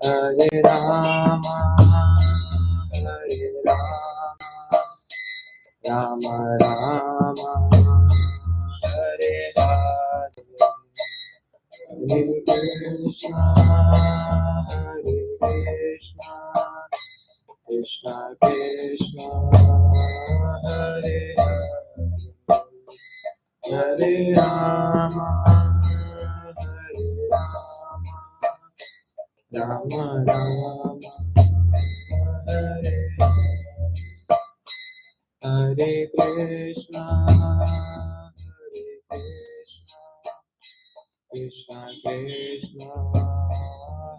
Hare Rama, Hare Rama, Rama Rama, Hare Hare, Hare Krishna, Hare Krishna, Krishna Krishna, Hare Hare, Hare Rama, Hare Rama, Rama Rama, Hare Hare Krishna, Hare Krishna, Krishna Krishna,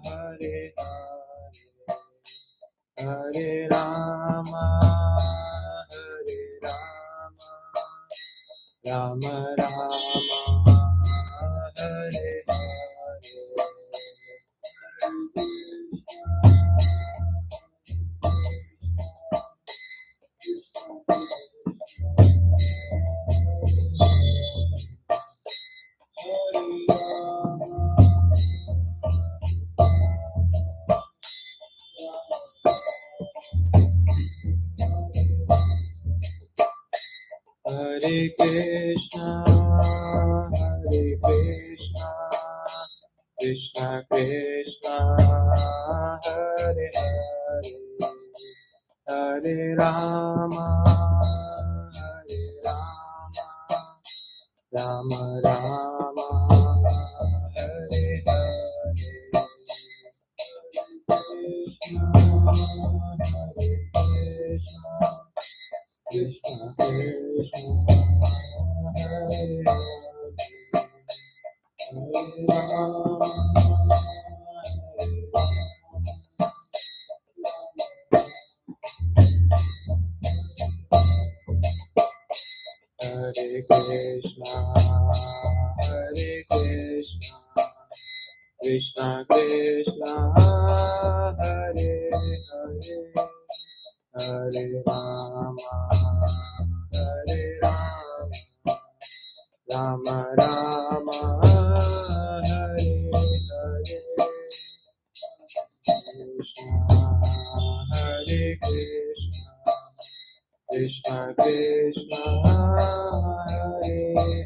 Hare Hare, Hare Rama, Hare Rama, Rama Rama, Hare Hare Krishna, Hare Krishna, Krishna Krishna, Hare Hare, Hare Rama, Hare Rama, Rama Rama, Hare Hare, Krishna, Hare Krishna, Krishna Krishna, Hare Hare Krishna, Hare Krishna, Krishna Krishna, Hare Hare, Hare Rama, Hare Rama, Rama Rama, Hare Hare, Krishna, Hare Krishna, Krishna Krishna, Hare Hare, Hare Rama, Hare Rama, Rama Rama, Hare Hare, Hare Krishna, Hare Krishna, Krishna Krishna, Hare Hare,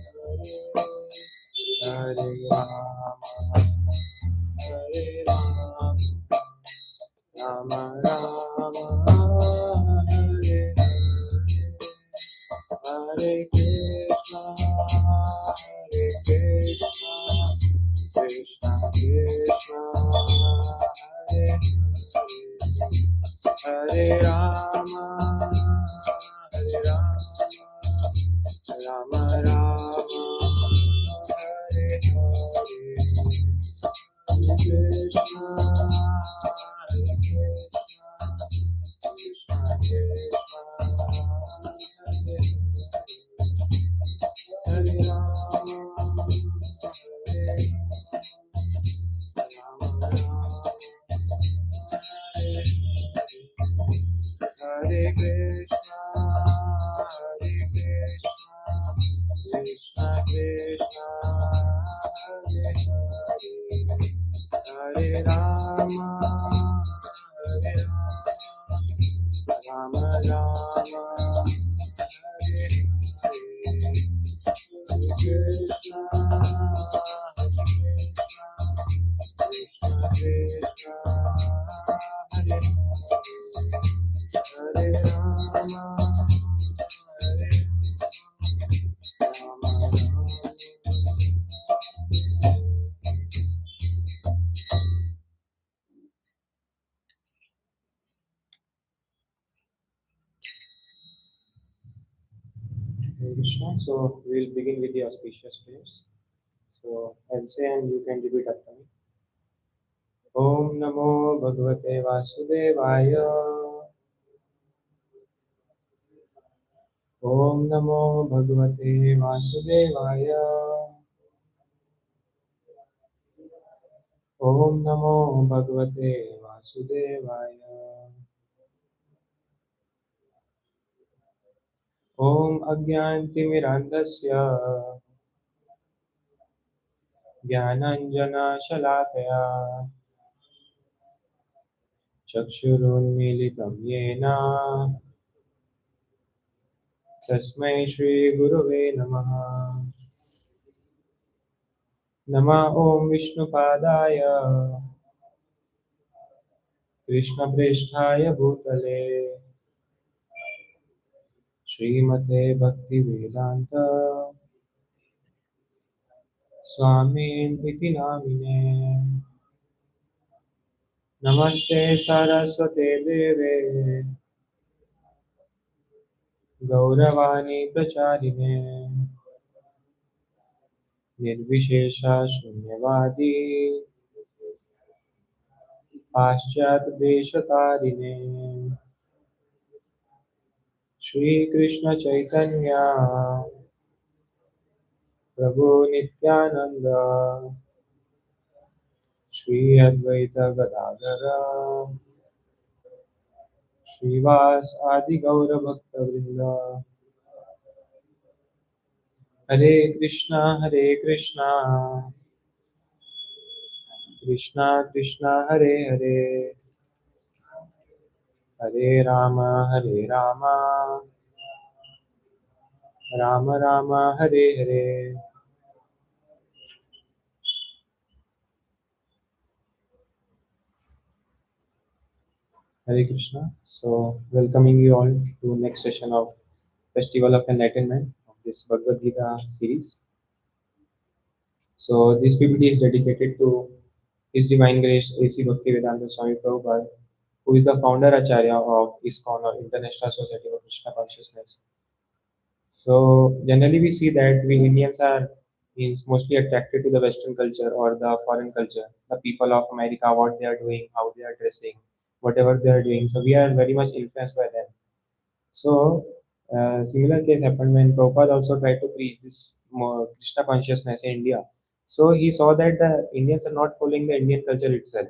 Hare Rama, Hare Rama, Rama Rama, Hare Hare, Hare Krishna, Hare Krishna, Krishna Krishna, Hare Rama, Hare Rama, Hare Krishna, Hare Krishna, Krishna Krishna, Hare Hare, Hare Rama, Hare Rama, Rama Rama, Hare Hare, Hare Krishna, Hare Krishna, Krishna Krishna, Hare Hare, Hare Rama, Hare Rama, Hare Krishna. So we'll begin with the auspicious prayers. So I'll say and you can repeat after me. Om Namo Bhagavate Vasudevaya. Om Namo Bhagavate Vasudevaya. Om Namo Bhagavate Vasudevaya. Om Ajnantimirandasya Jnananjana Shalakaya चक्षुरुन्मीलितं येन तस्मै श्रीगुरवे नमः। नमः ॐ विष्णुपादाय कृष्णप्रेष्ठाय भूतले श्रीमते भक्तिवेदान्त स्वामिन् इति नामिने। नमस्ते सरस्वते देवे गौरवाणी प्रचारिणे निर्विशेषा शून्यवादी पाश्चात्यदेशतारिणे श्रीकृष्ण चैतन्य प्रभु नित्यानंद श्री अद्वैत गदाधर श्रीवास आदि गौर भक्त वृंद। हरे Krishna Krishna Krishna Hare Hare Hare Ram Ram Ram Hare Hare. Hare Krishna. So, welcoming you all to next session of Festival of Enlightenment of this Bhagavad Gita series. So, this PPT is dedicated to His Divine Grace A.C. Bhaktivedanta Swami Prabhupada, who is the founder Acharya of ISKCON or International Society of Krishna Consciousness. So, generally we see that we Indians are means mostly attracted to the Western culture or the foreign culture, the people of America, what they are doing, how they are dressing, whatever they are doing. So, we are very much influenced by them. So, similar case happened when Prabhupada also tried to preach this more Krishna consciousness in India. So he saw that the Indians are not following the Indian culture itself;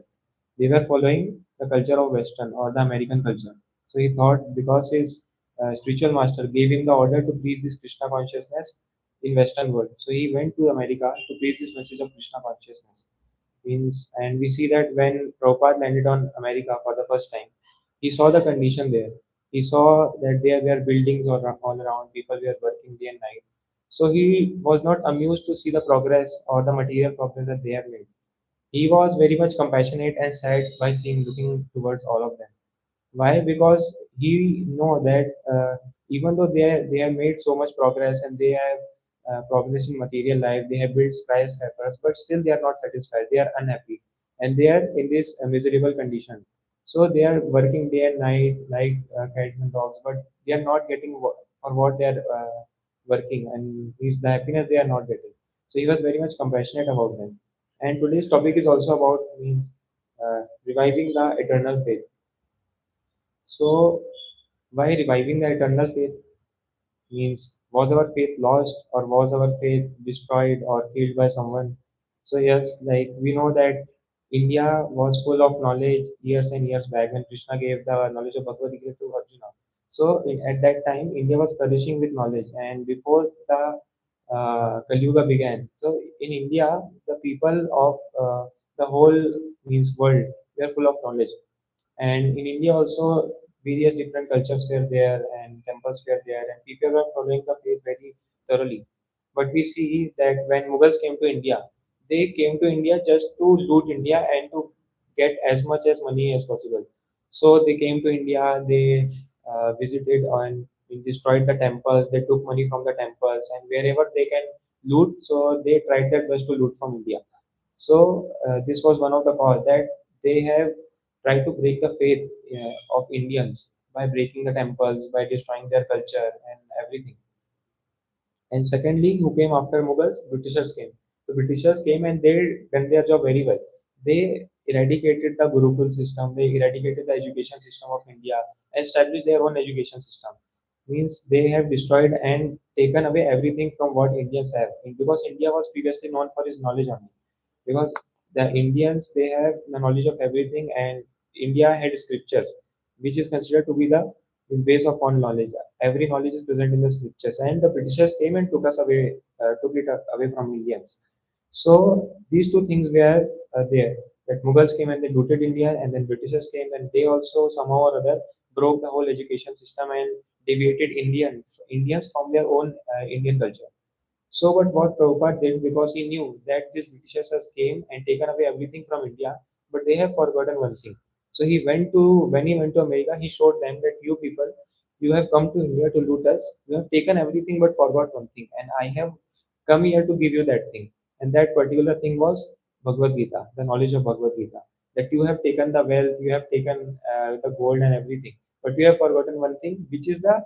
they were following the culture of Western or the American culture. So he thought because his spiritual master gave him the order to preach this Krishna consciousness in Western world, so he went to America to preach this message of Krishna consciousness. Means, and we see that when Prabhupada landed on America for the first time, he saw the condition there. He saw that there were buildings all around, people were working day and night. So he was not amused to see the progress or the material progress that they have made. He was very much compassionate and sad by seeing, looking towards all of them. Why? Because he know that even though they have made so much progress and they have progress in material life, they have built skyscrapers, but still they are not satisfied. They are unhappy, and they are in this miserable condition. So they are working day and night like cats and dogs, but they are not getting for what they are working, and is the happiness they are not getting. So he was very much compassionate about them. And today's topic is also about means reviving the eternal faith. So, why reviving the eternal faith means was our faith lost or was our faith destroyed or killed by someone? So, yes, like we know that India was full of knowledge years and years back when Krishna gave the knowledge of Bhagavad Gita to Arjuna. So, at that time, India was flourishing with knowledge, and before the Kali Yuga began, so in India, the people of the whole means world were full of knowledge. And in India also, various different cultures were there and temples were there, and people were following the faith very thoroughly. But we see that when Mughals came to India, they came to India just to loot India and to get as much as money as possible. So they came to India, they visited and destroyed the temples, they took money from the temples, and wherever they can loot, so they tried their best to loot from India. So this was one of the cause that they have tried to break the faith of Indians by breaking the temples, by destroying their culture and everything. And secondly, who came after Mughals? Britishers came. The Britishers came and they done their job very well. They eradicated the Gurukul system, they eradicated the education system of India, and established their own education system. Means they have destroyed and taken away everything from what Indians have. Because India was previously known for its knowledge only. Because the Indians they have the knowledge of everything, and India had scriptures, which is considered to be the is base of all knowledge. Every knowledge is present in the scriptures, and the Britishers came and took us away, took it away from Indians. So these two things were there. That Mughals came and they looted India, and then Britishers came and they also somehow or other broke the whole education system and deviated Indians from their own Indian culture. So, but what Prabhupada did, because he knew that these Britishers has came and taken away everything from India, but they have forgotten one thing. So when he went to America, he showed them that you people, you have come to India to loot us. You have taken everything but forgot one thing, and I have come here to give you that thing. And that particular thing was Bhagavad Gita, the knowledge of Bhagavad Gita. That you have taken the wealth, you have taken the gold and everything, but you have forgotten one thing, which is the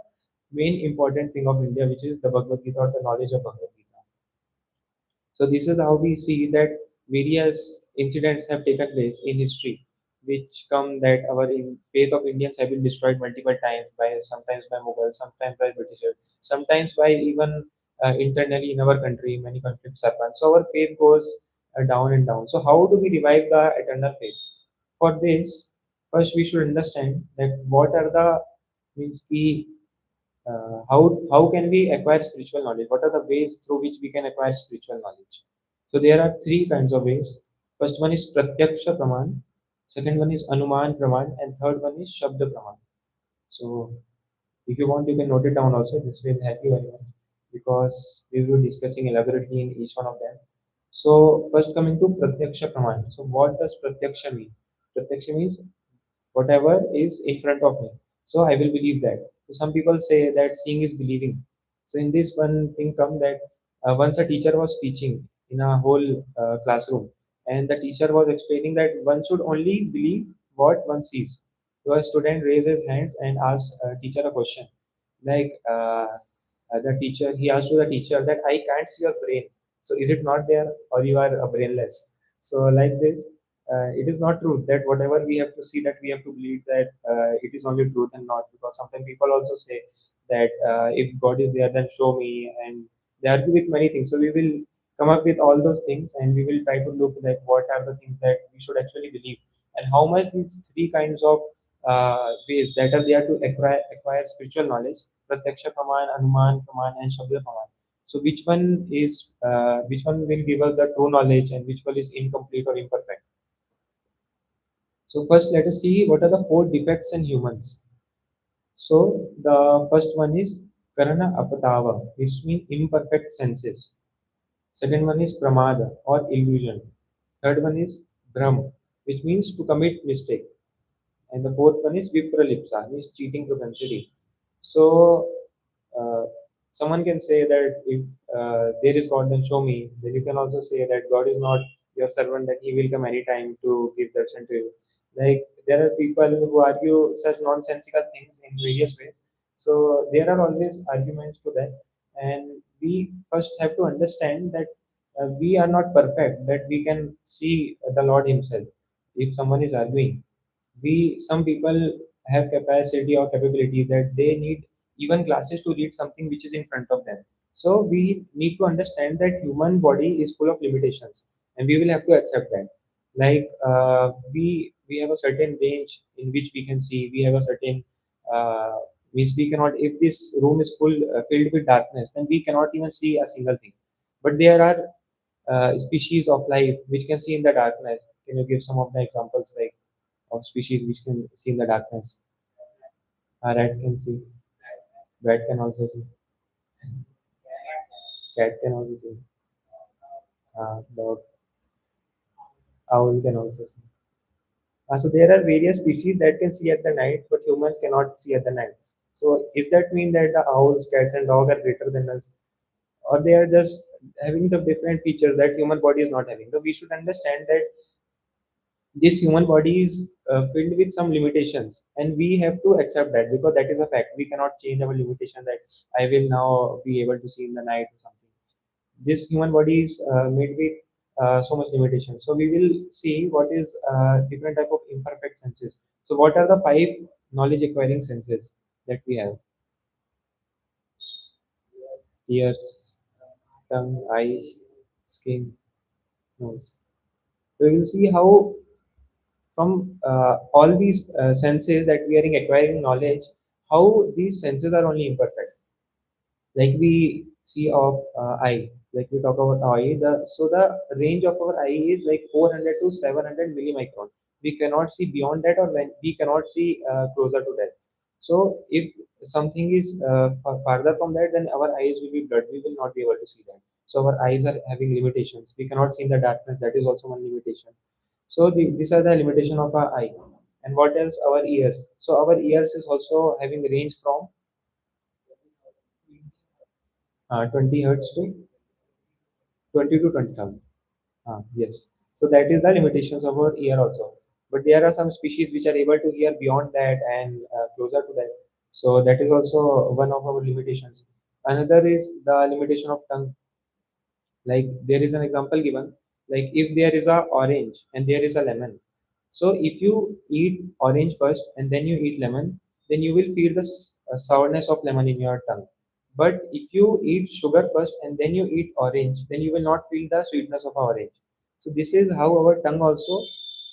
main important thing of India, which is the Bhagavad Gita or the knowledge of Bhagavad Gita. So this is how we see that various incidents have taken place in history, which come that our faith of Indians have been destroyed multiple times by sometimes by Mughals, sometimes by Britishers, sometimes by even internally in our country. Many conflicts happen. So our faith goes down and down. So how do we revive the eternal faith? For this, first we should understand that what are the means we how can we acquire spiritual knowledge? What are the ways through which we can acquire spiritual knowledge? So there are three kinds of ways. First one is pratyaksha praman, second one is anuman praman, and third one is shabda praman. So if you want, you can note it down also. This will help you very much because we will be discussing elaborately in each one of them. So first coming to pratyaksha praman. So what does pratyaksha mean? Pratyaksha means whatever is in front of me. So I will believe that. So some people say that seeing is believing. So in this one thing come that once a teacher was teaching in a whole classroom, and the teacher was explaining that one should only believe what one sees. So a student raised his hands and asked teacher a question. Like the teacher, he asked to the teacher that I can't see your brain. So is it not there, or you are brainless? So like this, it is not true that whatever we have to see, that we have to believe that it is only truth and not, because sometimes people also say that if God is there, then show me, and they argue with many things. So we will come up with all those things, and we will try to look at what are the things that we should actually believe, and how much these three kinds of ways that are there to acquire spiritual knowledge: pratyaksha praman, anuman praman, and shabda praman. So which one will give us the true knowledge, and which one is incomplete or imperfect? So first, let us see what are the four defects in humans. So the first one is karana apatava, which means imperfect senses. Second one is pramada or illusion. Third one is bhram, which means to commit mistake. And the fourth one is vipralipsa, means cheating propensity. So uh, someone can say that if there is God, then show me. Then you can also say that God is not your servant, that He will come anytime to give darshan to you. Like there are people who argue such nonsensical things in various ways. So there are always arguments to that, and we first have to understand that we are not perfect. That we can see the Lord Himself. If someone is arguing, we some people have capacity or capability that they need even glasses to read something which is in front of them. So we need to understand that human body is full of limitations, and we will have to accept that. Like we have a certain range in which we can see. We have a certain uh, means we cannot. If this room is filled with darkness, then we cannot even see a single thing. But there are species of life which can see in the darkness. Can you give some of the examples, like of species which can see in the darkness? A rat can see, bat can also see, cat can also see, dog, owl can also see. So there are various species that can see at the night, but humans cannot see at the night. So is that mean that the owls, cats, and dog are greater than us, or they are just having the different features that human body is not having? So we should understand that this human body is filled with some limitations, and we have to accept that, because that is a fact. We cannot change our limitation that I will now be able to see in the night or something. This human body is made with so much limitation. So we will see what is different type of imperfect senses. So what are the five knowledge acquiring senses that we have? Ears, tongue, eyes, skin, nose. So we will see how from all these senses that we are acquiring knowledge, how these senses are only imperfect. Like we see of eye. Like we talk about eye, the range of our eye is like 400 to 700 millimicron. We cannot see beyond that, or when we cannot see closer to that. So if something is farther from that, then our eyes will be blurred, we will not be able to see that. So our eyes are having limitations, we cannot see in the darkness, that is also one limitation. So these are the limitation of our eye. And what else? Our ears. So our ears is also having range from 20 hertz to 20 to 20,000. Yes. So that is the limitations of our ear also. But there are some species which are able to hear beyond that and closer to that. So that is also one of our limitations. Another is the limitation of tongue. Like there is an example given, like if there is a orange and there is a lemon. So if you eat orange first and then you eat lemon, then you will feel the sourness of lemon in your tongue. But if you eat sugar first and then you eat orange, then you will not feel the sweetness of orange. So this is how our tongue also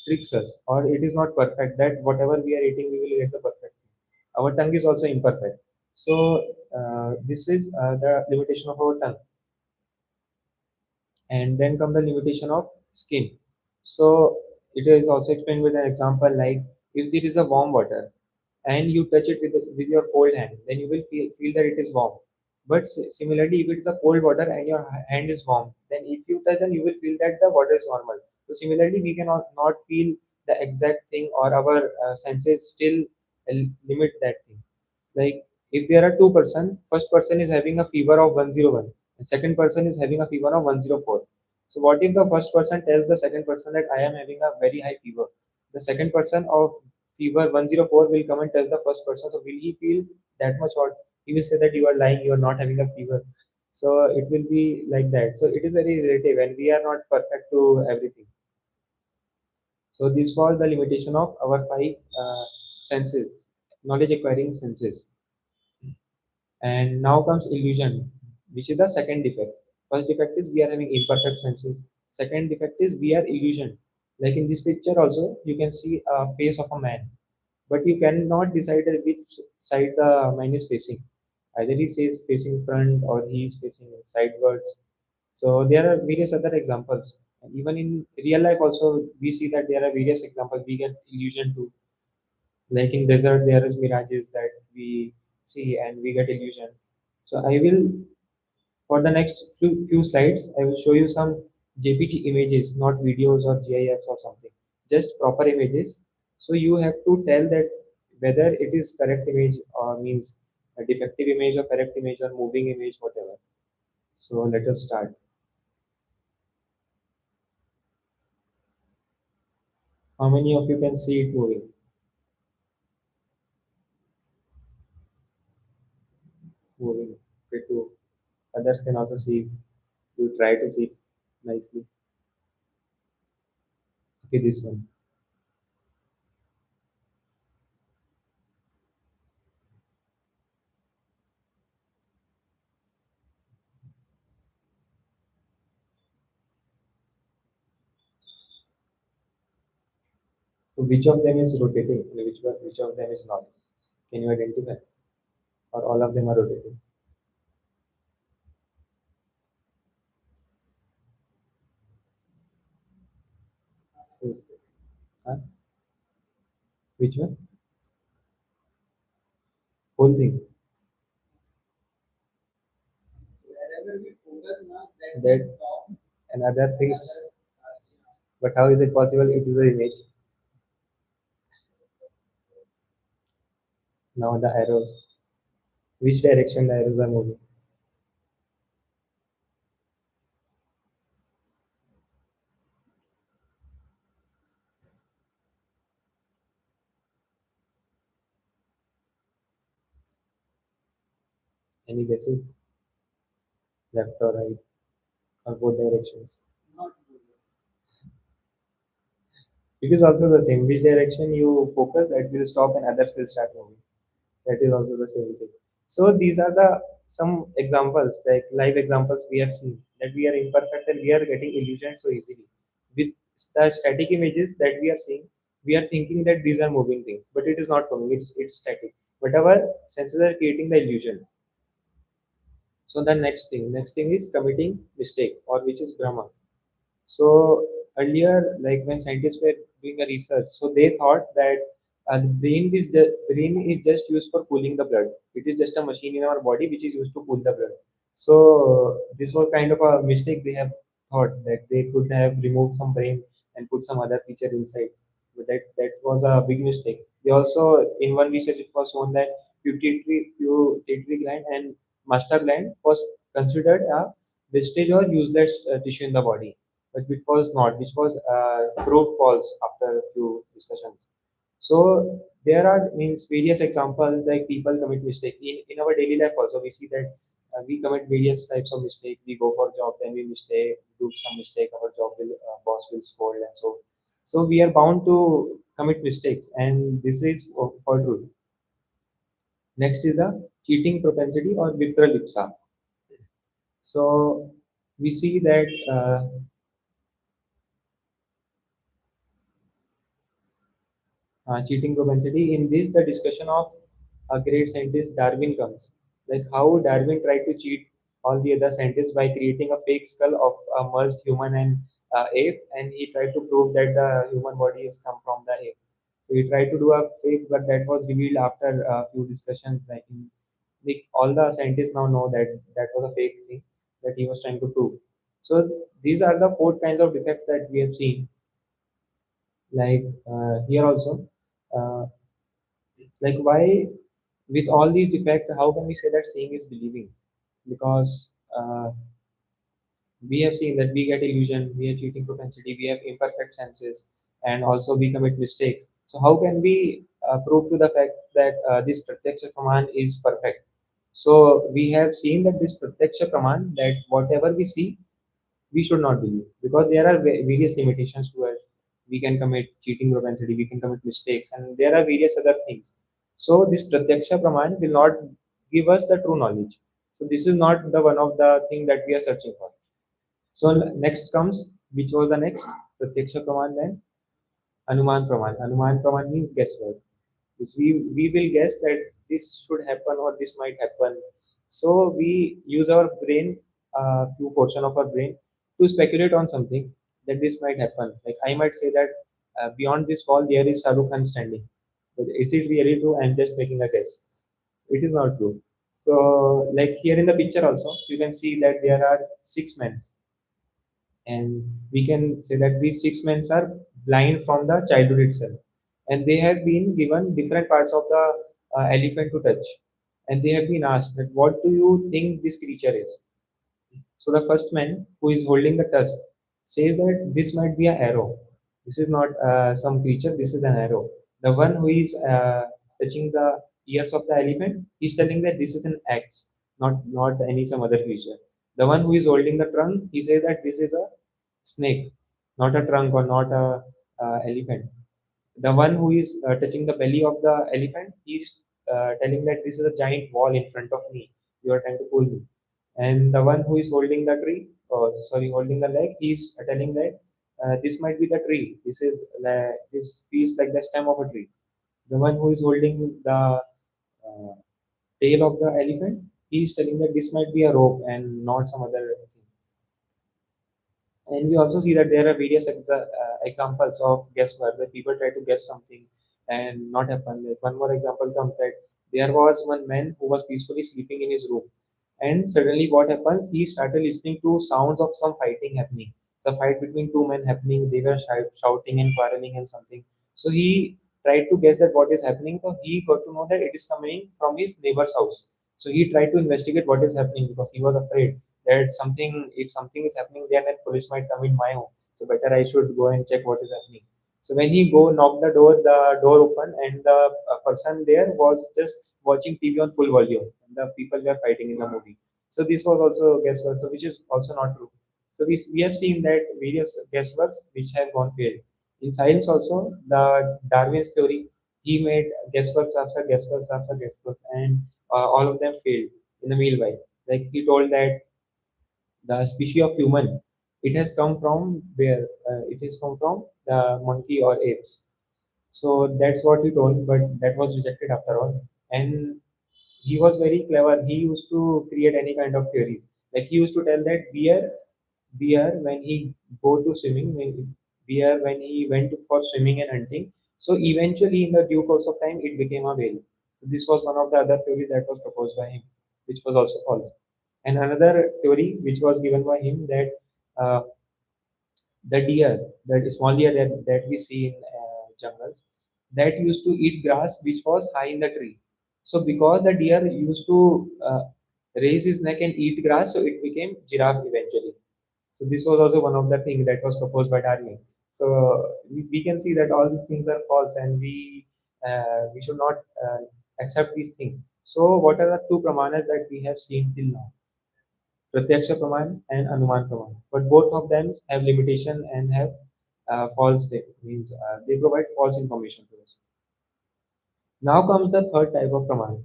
tricks us, or it is not perfect that whatever we are eating we will get the perfect. Our tongue is also imperfect. So this is the limitation of our tongue. And then come the limitation of skin. So it is also explained with an example, like if there is a warm water and you touch it with your cold hand, then you will feel that it is warm. But similarly, if it is a cold water and your hand is warm, then if you touch, then you will feel that the water is normal. So similarly, we cannot not feel the exact thing, or our senses still limit that thing. Like if there are two-person, first person is having a fever of 101 and second person is having a fever of 104. So what if the first person tells the second person that I am having a very high fever? The second person of fever 104 will come and tell the first person. So will he feel that much hot? He will say that you are lying, you are not having a fever. So it will be like that. So it is very relative and we are not perfect to everything. So this was the limitation of our five senses, knowledge acquiring senses. And now comes illusion, which is the second defect. First defect is we are having imperfect senses. Second defect is we are illusion. Like in this picture also, you can see a face of a man, but you cannot decide which side the man is facing. Either he says facing front or he is facing sidewards. So there are various other examples. And even in real life also, we see that there are various examples. We get illusion too. Like in desert, there is mirages that we see and we get illusion. So I will, for the next few slides, I will show you some JPG images, not videos or GIFs or something, just proper images. So you have to tell that whether it is correct image or means a defective image or correct image or moving image, whatever. So let us start. How many of you can see it moving? Moving. Okay, too. Others can also see. You try to see it nicely. Okay, this one. So which of them is rotating and which of them is not? Can you identify? Or all of them are rotating? So, huh? Which one? Whole thing. That and other things. But how is it possible? It is an image. Now the arrows. Which direction the arrows are moving? Any guesses? Left or right or both directions? It is also the same. Which direction you focus, that will stop and others will start moving. That is also the same thing. So these are the some examples, like live examples we have seen that we are imperfect and we are getting illusioned so easily. With the static images that we are seeing, we are thinking that these are moving things, but it is not moving. It's static. But our senses are creating the illusion. So the next thing is committing mistake, or which is Brahma. So earlier, like when scientists were doing a research, so they thought that the brain is just used for cooling the blood. It is just a machine in our body which is used to cool the blood. So this was kind of a mistake they have thought, that they could have removed some brain and put some other feature inside. But that was a big mistake. They also, in one research it was shown that pituitary gland and master gland was considered a wastage or useless tissue in the body, but which was not, which was proved false after a few discussions. So there are means various examples, like people commit mistakes in our daily life. Also, we see that we commit various types of mistakes. We go for job, then we do some mistake. Our job will boss will scold, and so we are bound to commit mistakes, and this is for true. Next is the cheating propensity or vipralipsa. So we see that cheating propensity. In this, the discussion of a great scientist Darwin comes. Like how Darwin tried to cheat all the other scientists by creating a fake skull of a merged human and ape, and he tried to prove that the human body has come from the ape. So he tried to do a fake, but that was revealed after a few discussions. Like all the scientists now know that that was a fake thing that he was trying to prove. So these are the four kinds of defects that we have seen. Like here also, uh, like why with all these defects, how can we say that seeing is believing? Because we have seen that we get illusion, we have cheating propensity, we have imperfect senses, and also we commit mistakes. So how can we prove to the fact that this pratyaksha praman is perfect? So we have seen that this pratyaksha praman, that whatever we see, we should not believe, because there are various limitations to it. We can commit cheating propensity, we can commit mistakes, and there are various other things. So this pratyaksha praman will not give us the true knowledge. So this is not the one of the thing that we are searching for. So next comes, which was the next pratyaksha praman, then anuman praman. Anuman praman means guesswork, which we will guess that this should happen or this might happen. So we use our brain, few portion of our brain, to speculate on something, that this might happen. Like I might say that beyond this wall there is Shahrukh Khan standing. But is it really true? I'm just making a guess. It is not true. So like here in the picture also, you can see that there are six men, and we can say that these six men are blind from the childhood itself, and they have been given different parts of the elephant to touch, and they have been asked that what do you think this creature is. So the first man who is holding the tusk says that this might be an arrow. This is not some creature, this is an arrow. The one who is touching the ears of the elephant, he's telling that this is an axe, not any some other creature. The one who is holding the trunk, he says that this is a snake, not a trunk or not a elephant. The one who is touching the belly of the elephant, he's telling that this is a giant wall in front of me, you are trying to fool me. And the one who is holding the tree, oh, sorry, holding the leg, he's telling that this might be the tree, this feels like the stem of a tree. The one who is holding the uh, tail of the elephant, he's telling that this might be a rope and not some other thing. And we also see that there are various examples of guesswork, where people try to guess something and not happen. Like one more example comes that there was one man who was peacefully sleeping in his room, and suddenly what happens? He started listening to sounds of some fighting happening. The fight between two men happening. They were shouting and quarreling and something. So he tried to guess that what is happening. So he got to know that it is coming from his neighbor's house. So he tried to investigate what is happening, because he was afraid that something, if something is happening there, then police might come in my home. So better I should go and check what is happening. So when he go knock the door opened, and the person there was just watching TV on full volume. And the people were fighting in the movie. So this was also guesswork, so which is also not true. So we have seen that various guessworks which have gone failed. In science also, the Darwin's theory, he made guessworks after guessworks after guesswork, and all of them failed in the meanwhile. Like he told that the species of human, it has come from where? It has come from the monkey or apes. So that's what he told, but that was rejected after all. And he was very clever. He used to create any kind of theories. Like he used to tell that bear when he go to swimming, bear when he went for swimming and hunting. So eventually, in the due course of time, it became a whale. So this was one of the other theories that was proposed by him, which was also false. And another theory which was given by him that uh, the deer, that small deer that we see in jungles, that used to eat grass which was high in the tree. So because the deer used to raise his neck and eat grass, so it became giraffe eventually. So this was also one of the things that was proposed by Darwin. So we can see that all these things are false, and we should not accept these things. So what are the two pramanas that we have seen till now? Pratyaksha Praman and Anuman Praman. But both of them have limitation and have false means they provide false information to us. Now comes the third type of Praman,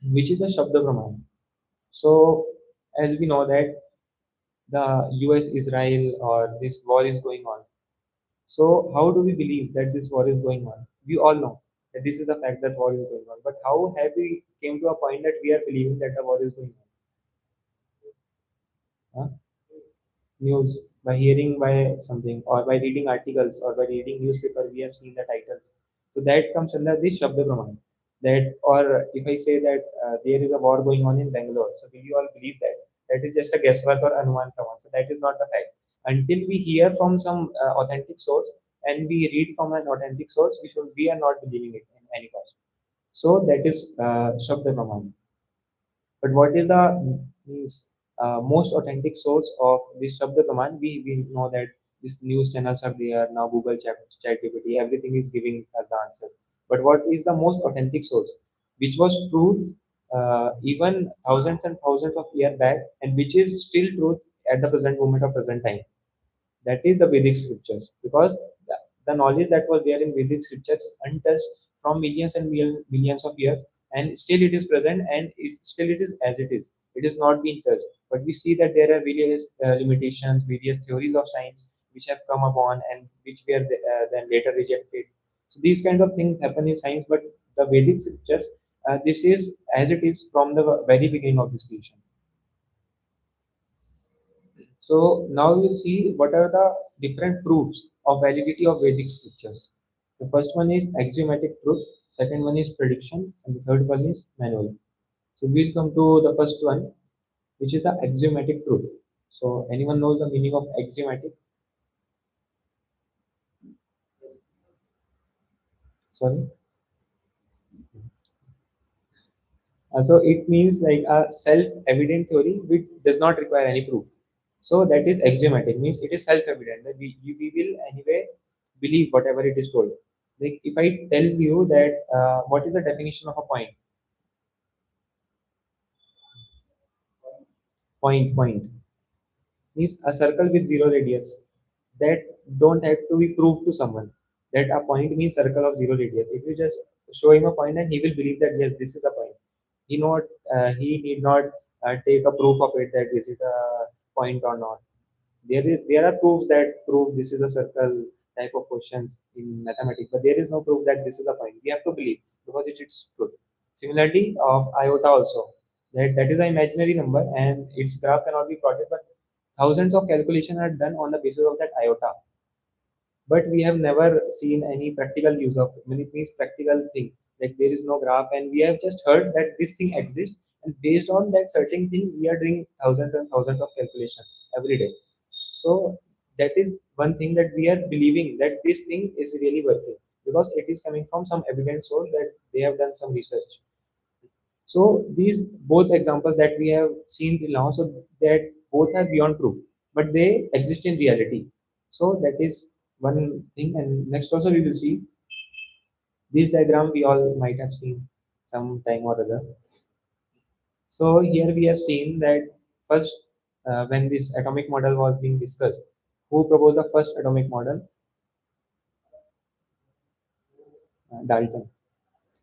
which is the Shabda Praman. So as we know that the US Israel or this war is going on. So how do we believe that this war is going on? We all know that this is a fact that war is going on. But how have we came to a point that we are believing that the war is going on? Huh? News by hearing by something or by reading articles or by reading newspaper we have seen the titles, so that comes under this shabda praman. That, or if I say that there is a war going on in Bangalore, so will you all believe that that is just a guesswork or anuman praman? So that is not the fact until we hear from some authentic source and we read from an authentic source, we are not believing it in any cost. So that is shabda praman. But what is the means, most authentic source of this Shabda Praman? We know that these news channels are there now. Google ChatGPT, everything is giving us the answers. But what is the most authentic source, which was true even thousands and thousands of years back, and which is still true at the present moment of present time? That is the Vedic scriptures, because the knowledge that was there in Vedic scriptures is untouched from millions and millions of years, and still it is present, and still it is as it is. It is not being touched. But we see that there are various limitations, various theories of science which have come upon and which were then later rejected. So these kind of things happen in science, but the Vedic scriptures, this is as it is from the very beginning of this creation. So now we'll see what are the different proofs of validity of Vedic scriptures. The first one is axiomatic truth, second one is prediction, and the third one is manual. So we'll come to the first one, which is the axiomatic truth. So anyone knows the meaning of axiomatic? Sorry. So it means like a self-evident theory which does not require any proof. So that is axiomatic, means it is self-evident that we will anyway believe whatever it is told. Like if I tell you that what is the definition of a point? Point means a circle with zero radius that don't have to be proved to someone. That a point means circle of zero radius. If you just show him a point and he will believe that yes, this is a point. He need not take a proof of it that is it a point or not. There are proofs that prove this is a circle type of questions in mathematics, but there is no proof that this is a point. We have to believe because it is truth. Similarly, of iota also, that is an imaginary number and its graph cannot be plotted, but thousands of calculations are done on the basis of that iota. But we have never seen any practical use of it. I mean, it means practical thing. Like there is no graph, and we have just heard that this thing exists, and based on that certain thing, we are doing thousands and thousands of calculations every day. So that is one thing that we are believing that this thing is really working because it is coming from some evidence source that they have done some research. So these both examples that we have seen till now, so that both are beyond proof, but they exist in reality. So that is one thing. And next also we will see this diagram we all might have seen some time or other. So here we have seen that first when this atomic model was being discussed, who proposed the first atomic model? Dalton.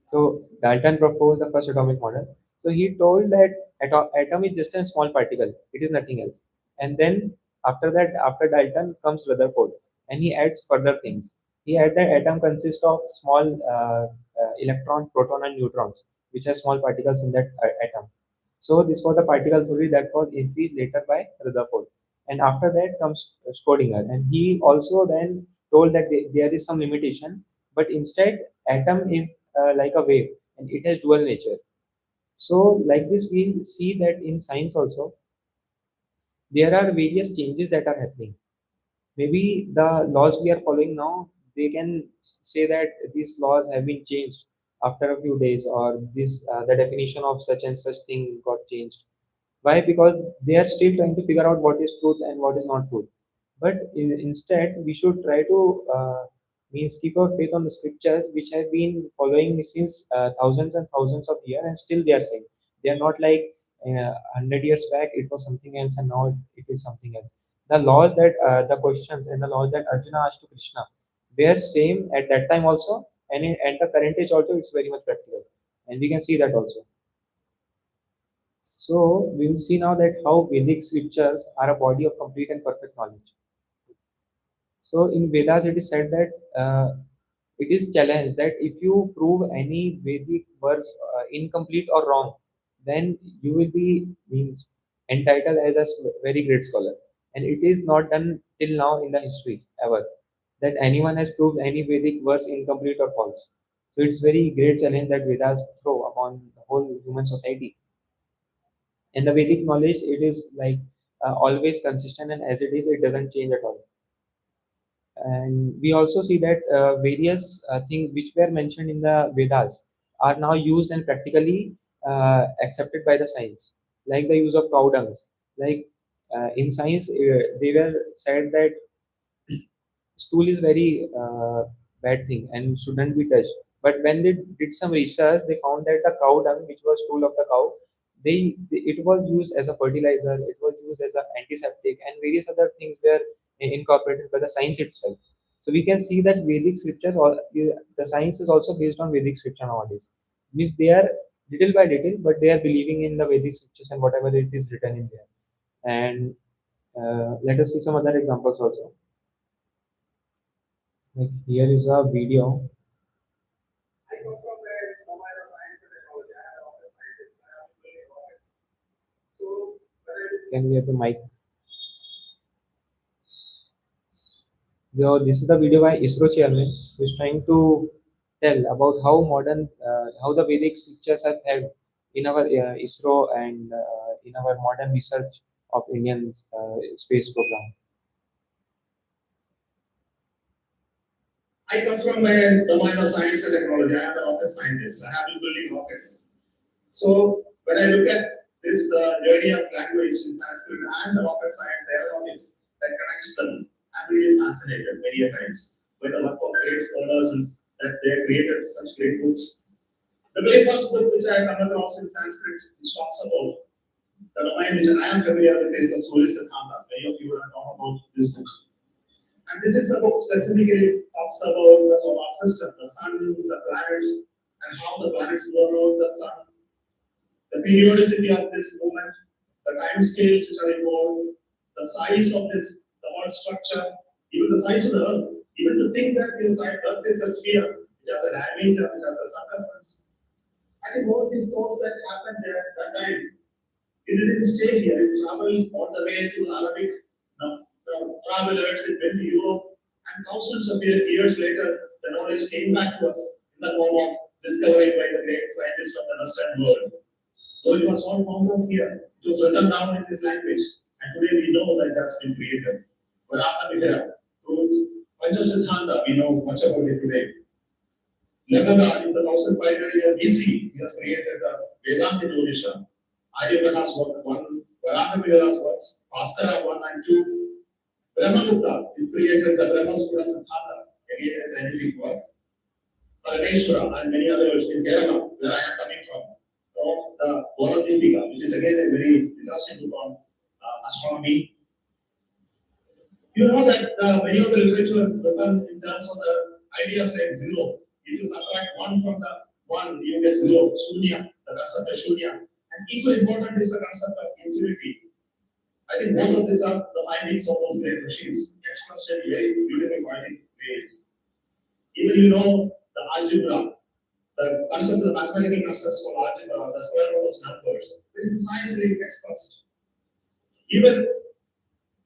So Dalton proposed the first atomic model. So he told that atom is just a small particle; it is nothing else. And then after that, after Dalton comes Rutherford, and he adds further things. He adds that atom consists of small electron, proton, and neutrons, which has small particles in that atom. So this was the particle theory that was increased later by Rutherford. And after that comes Schrodinger, and he also then told that there is some limitation, but instead atom is like a wave, and it has dual nature. So like this, we see that in science also there are various changes that are happening. Maybe the laws we are following now, they can say that these laws have been changed after a few days, or this the definition of such and such thing got changed. Why? Because they are still trying to figure out what is truth and what is not truth. But instead, we should try to means keep our faith on the scriptures, which have been following since thousands and thousands of years, and still they are saying they are not like 100 years back it was something else, and now it is something else. The laws that the questions and the laws that Arjuna asked to Krishna, they are same at that time also, and at the current age also, it's very much practical, and we can see that also. So we will see now that how Vedic scriptures are a body of complete and perfect knowledge. So in Vedas, it is said that it is challenged that if you prove any Vedic verse incomplete or wrong, then you will be means entitled as a very great scholar. And it is not done till now in the history ever that anyone has proved any Vedic verse incomplete or false. So it's very great challenge that Vedas throw upon the whole human society. In the Vedic knowledge, it is like always consistent, and as it is, it doesn't change at all. And we also see that various things which were mentioned in the Vedas are now used and practically accepted by the science, like the use of cow dungs. Like in science, they were said that stool is very bad thing and shouldn't be touched. But when they did some research, they found that the cow dung, which was stool of the cow, it was used as a fertilizer, it was used as an antiseptic, and various other things were incorporated by the science itself. So we can see that Vedic scriptures, or the science is also based on Vedic scripture nowadays. Means they are little by little, but they are believing in the Vedic scriptures and whatever it is written in there. And let us see some other examples also. Like here is a video. Can we have the mic? This is the video by ISRO chairman who is trying to tell about how the Vedic scriptures have helped in our ISRO and in our modern research of Indian space program. I come from a domain of science and technology. I am a rocket scientist. I have been building rockets. So when I look at this journey of language in Sanskrit and the rocket science aeronautics that connects them, I'm really fascinated many a times by the work of great scholars is that they have created such great books. The very first book which I come across in Sanskrit, which talks about the domain which I am familiar with is the Surya Siddhanta. Many of you will know about this book. And this is a book specifically talks about the solar system, the sun, the planets, and how the planets go around the sun, the periodicity of this movement, the time scales which are involved, the size of this, the whole structure, even the size of the Earth. Even to think that inside Earth is a sphere, it has a diameter, it has a circumference. I think all these thoughts that happened there at that time, it didn't stay here. It traveled all the way to Arabic travelers, it went to Europe, and thousands of years later, the knowledge came back to us in the form of discovery by the great scientists of the Western world. So it was all found out here. It was written down in this language. And today we know that that's been created. Varaha Vidya, those Panchasiddhanta, we know much about it today. Lagada in the 1500 year BC, he has created the Vedanta Upanishad. Aryabhata's work 1, Varaha Vidya's works, Bhaskara 1 and 2. Brahmagupta, he created the Brahmasura Siddhanta, again a scientific work. Parameshwara and many others in Kerala, where I am coming from. The Bonadipika, which is again a very interesting book on astronomy. You know that many of the literature written in terms of the ideas like zero. If you subtract one from the one, you get zero, shunya, the concept of shunya. And equally important is the concept of infinity. I think both of these are the findings of those great machines, expressed in very beautiful ways. Even you know the algebra, The concept of the mathematical concepts for algebra, the square root of numbers, is precisely expressed. Even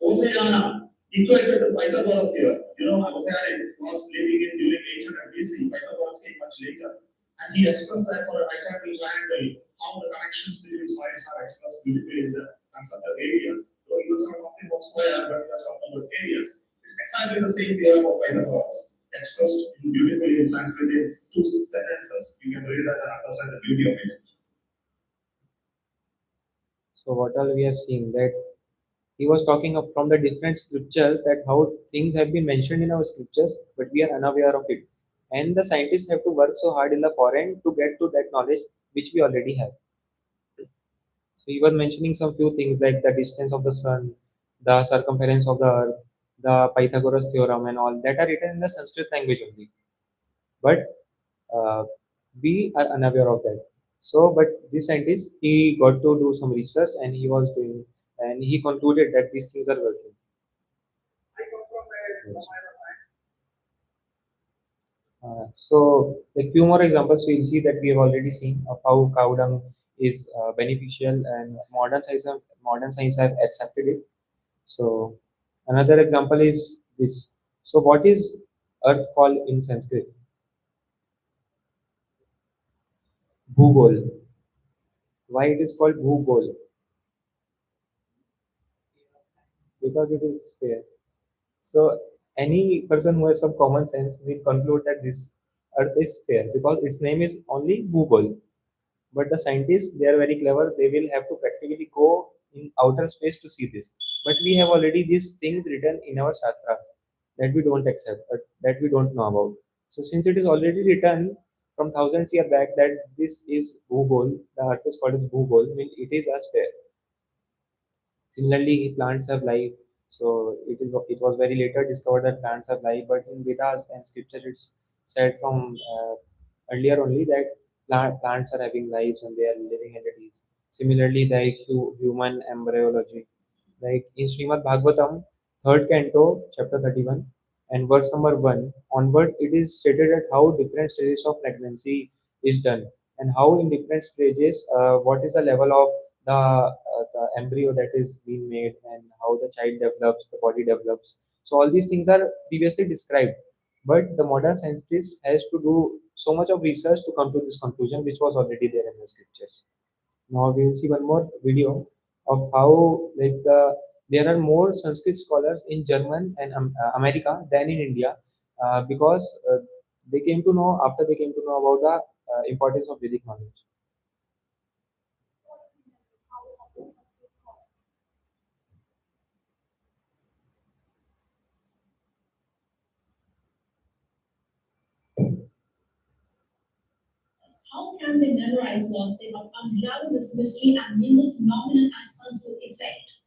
Odayana equated to Pythagoras theorem. Odayana was living in during 800 BC. Pythagoras came much later. And he expressed that for a rectangle triangle, how the connections between sides are expressed beautifully in the concept of areas. So he was not talking about square, but he was talking about areas. It's exactly the same theorem of Pythagoras, expressed beautifully in Sanskrit in two sentences. You can read that and understand the beauty of it. So what all we have seen that he was talking of from the different scriptures that how things have been mentioned in our scriptures, but we are unaware of it. And the scientists have to work so hard in the foreign to get to that knowledge which we already have. So he was mentioning some few things like the distance of the sun, the circumference of the earth, the Pythagoras theorem, and all that are written in the Sanskrit language only. But uh, we are unaware of that. So, but this scientist he got to do some research and he was doing, and he concluded that these things are working. Yes. So, like few more examples, we'll see that we have already seen of how cow dung is beneficial, and modern science have accepted it. So, another example is this. So, what is Earth called in Sanskrit? Bhugol. Why it is called Bhugol? Because it is sphere. So, any person who has some common sense will conclude that this Earth is sphere because its name is only Bhugol. But the scientists, they are very clever. They will have to practically go in outer space to see this. But we have already these things written in our shastras that we don't accept, that we don't know about. So since it is already written from thousands years back that this is Bhugol, the earth is called as Bhugol, means it is a sphere. Similarly, plants have life. So it was very later discovered that plants have life, but in Vedas and scripture it's said from earlier only that plants are having lives and they are living entities. Similarly, like human embryology, like in Srimad Bhagavatam, third canto, chapter 31, and verse number 1 onwards, it is stated that how different stages of pregnancy is done and how in different stages, what is the level of the embryo that is being made and how the child develops, the body develops. So all these things are previously described, but the modern scientist has to do so much of research to come to this conclusion, which was already there in the scriptures. Now we will see one more video of how there are more Sanskrit scholars in German and America than in India because they came to know after they came to know about the importance of Vedic knowledge. How can they memorize lost? They have unraveled this mystery and name the phenomenon as Sanskrit effect.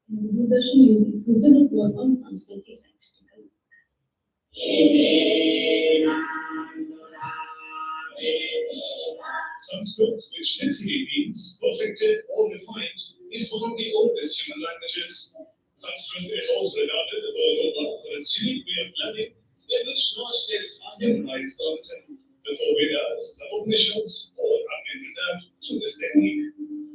Ms. Gurdarshan using exclusive work on Sanskrit effect. Sanskrit, which literally means perfected or refined, is one of the oldest human languages. Sanskrit is also regarded as a world for its unique way of learning, in which large texts are memorized verbatim. Before Vedas, the Upanishads, all have been preserved through this technique.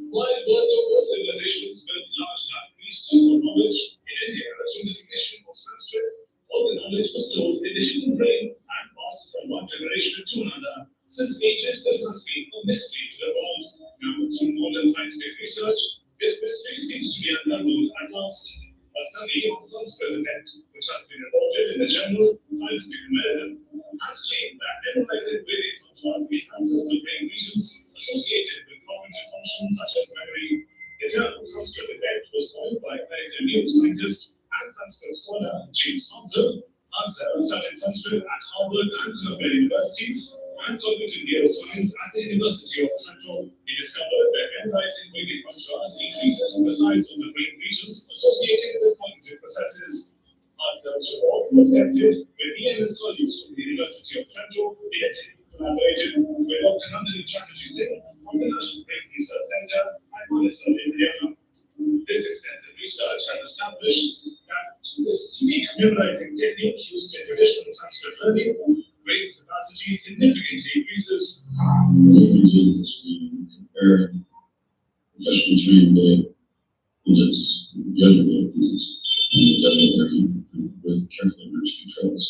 While world-over civilizations built large libraries to store knowledge, in India, through the tradition of Sanskrit, all the knowledge was stored in the human brain and passed from one generation to another. Since ages, this has been a mystery to the world. Now, through modern scientific research, this mystery seems to be unraveled at last. A study on Sanskrit effect, which has been reported in the journal Scientific American, has claimed that memorizing Vedic mantras enhances the brain regions associated with cognitive functions such as memory. The term Sanskrit effect was coined by American neuroscientist and Sanskrit scholar James Hansen. Hansen studied Sanskrit at Harvard and Columbia universities and cognitive neuroscience at the University of Toronto. He discovered that memorizing Vedic mantras increases the size of the brain regions associated with cognitive processes. Hansen's report was tested when he and his colleagues from the University of Toronto collaborated with Dr. Nandini Chatterjee Singh from the National Brain Research Center at Manchester, Indiana. This extensive research has established that this unique memorizing technique used in traditional Sanskrit learning, brain's capacity significantly increases what we did was we compared professionally trained data that's measurable definitely with carefully managed controls.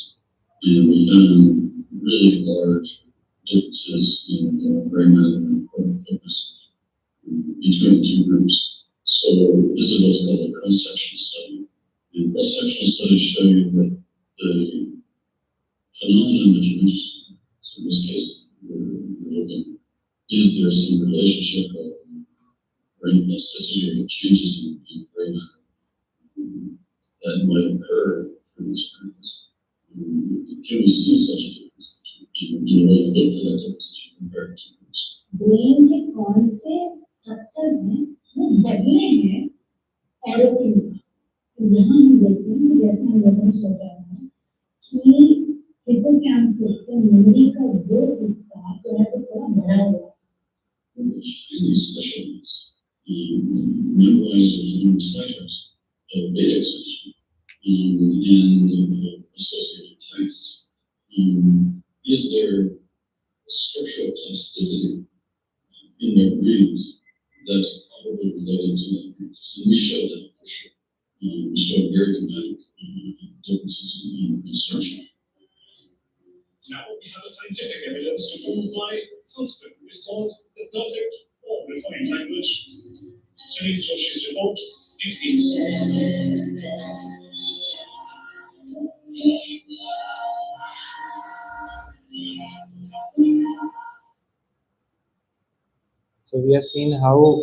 And we found really large differences in brain matter and cortical focus between the two groups. So this is what's called a cross-sectional study. And cross-sectional studies show you that the phenomenon that you're interested in, so in this case, we're looking, is there some relationship of brain plasticity or changes in brain matter that might occur for this practice? Can we see such a difference? Do you know you look for that difference as you compare the two groups? Brain के कौन से structure हैं वो बदले हैं arrow के यहाँ हम देखते हैं जैसे हम लोगों ने सोचा है कि हिपोकैम्पस से मेमोरी का वो हिस्सा जो है वो थोड़ा बड़ा हुआ है special memorizers and reciters of data exception and associated tasks. Is there structural plasticity in their brains that's probably related to that practice? And we showed that for sure. We showed very dramatic differences in structure. Now we have a scientific evidence to prove why Sanskrit is called the perfect or refined language. Sunil Joshi's report in English. So we have seen how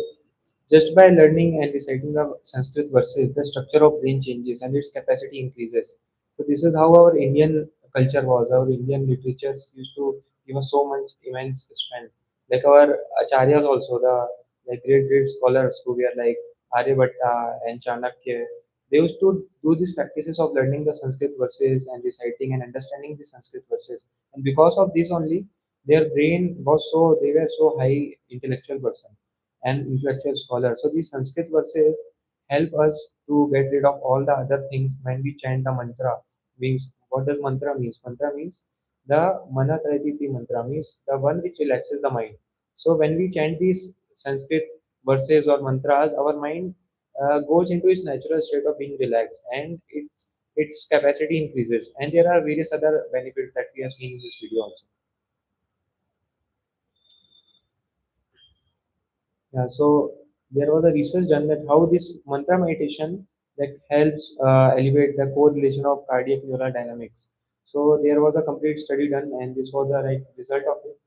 just by learning and reciting the Sanskrit verses, the structure of brain changes and its capacity increases. So this is how our Indian culture was. Our Indian literatures used to give us so much immense strength. Like our acharyas also, the like great scholars who were like Aryabhatta and Chanakya, they used to do these practices of learning the Sanskrit verses and reciting and understanding the Sanskrit verses. And because of this only, their brain was so they were so high intellectual person and intellectual scholar. So these Sanskrit verses help us to get rid of all the other things when we chant the mantra. Means what does mantra means? Mantra means the Manatraititi mantra means the one which relaxes the mind. So when we chant these Sanskrit verses or mantras, our mind goes into its natural state of being relaxed and its capacity increases. And there are various other benefits that we have seen in this video also. Yeah, so there was a research done that how this mantra meditation that helps elevate the correlation of cardiac neural dynamics. So there was a complete study done, and this was the right result of it.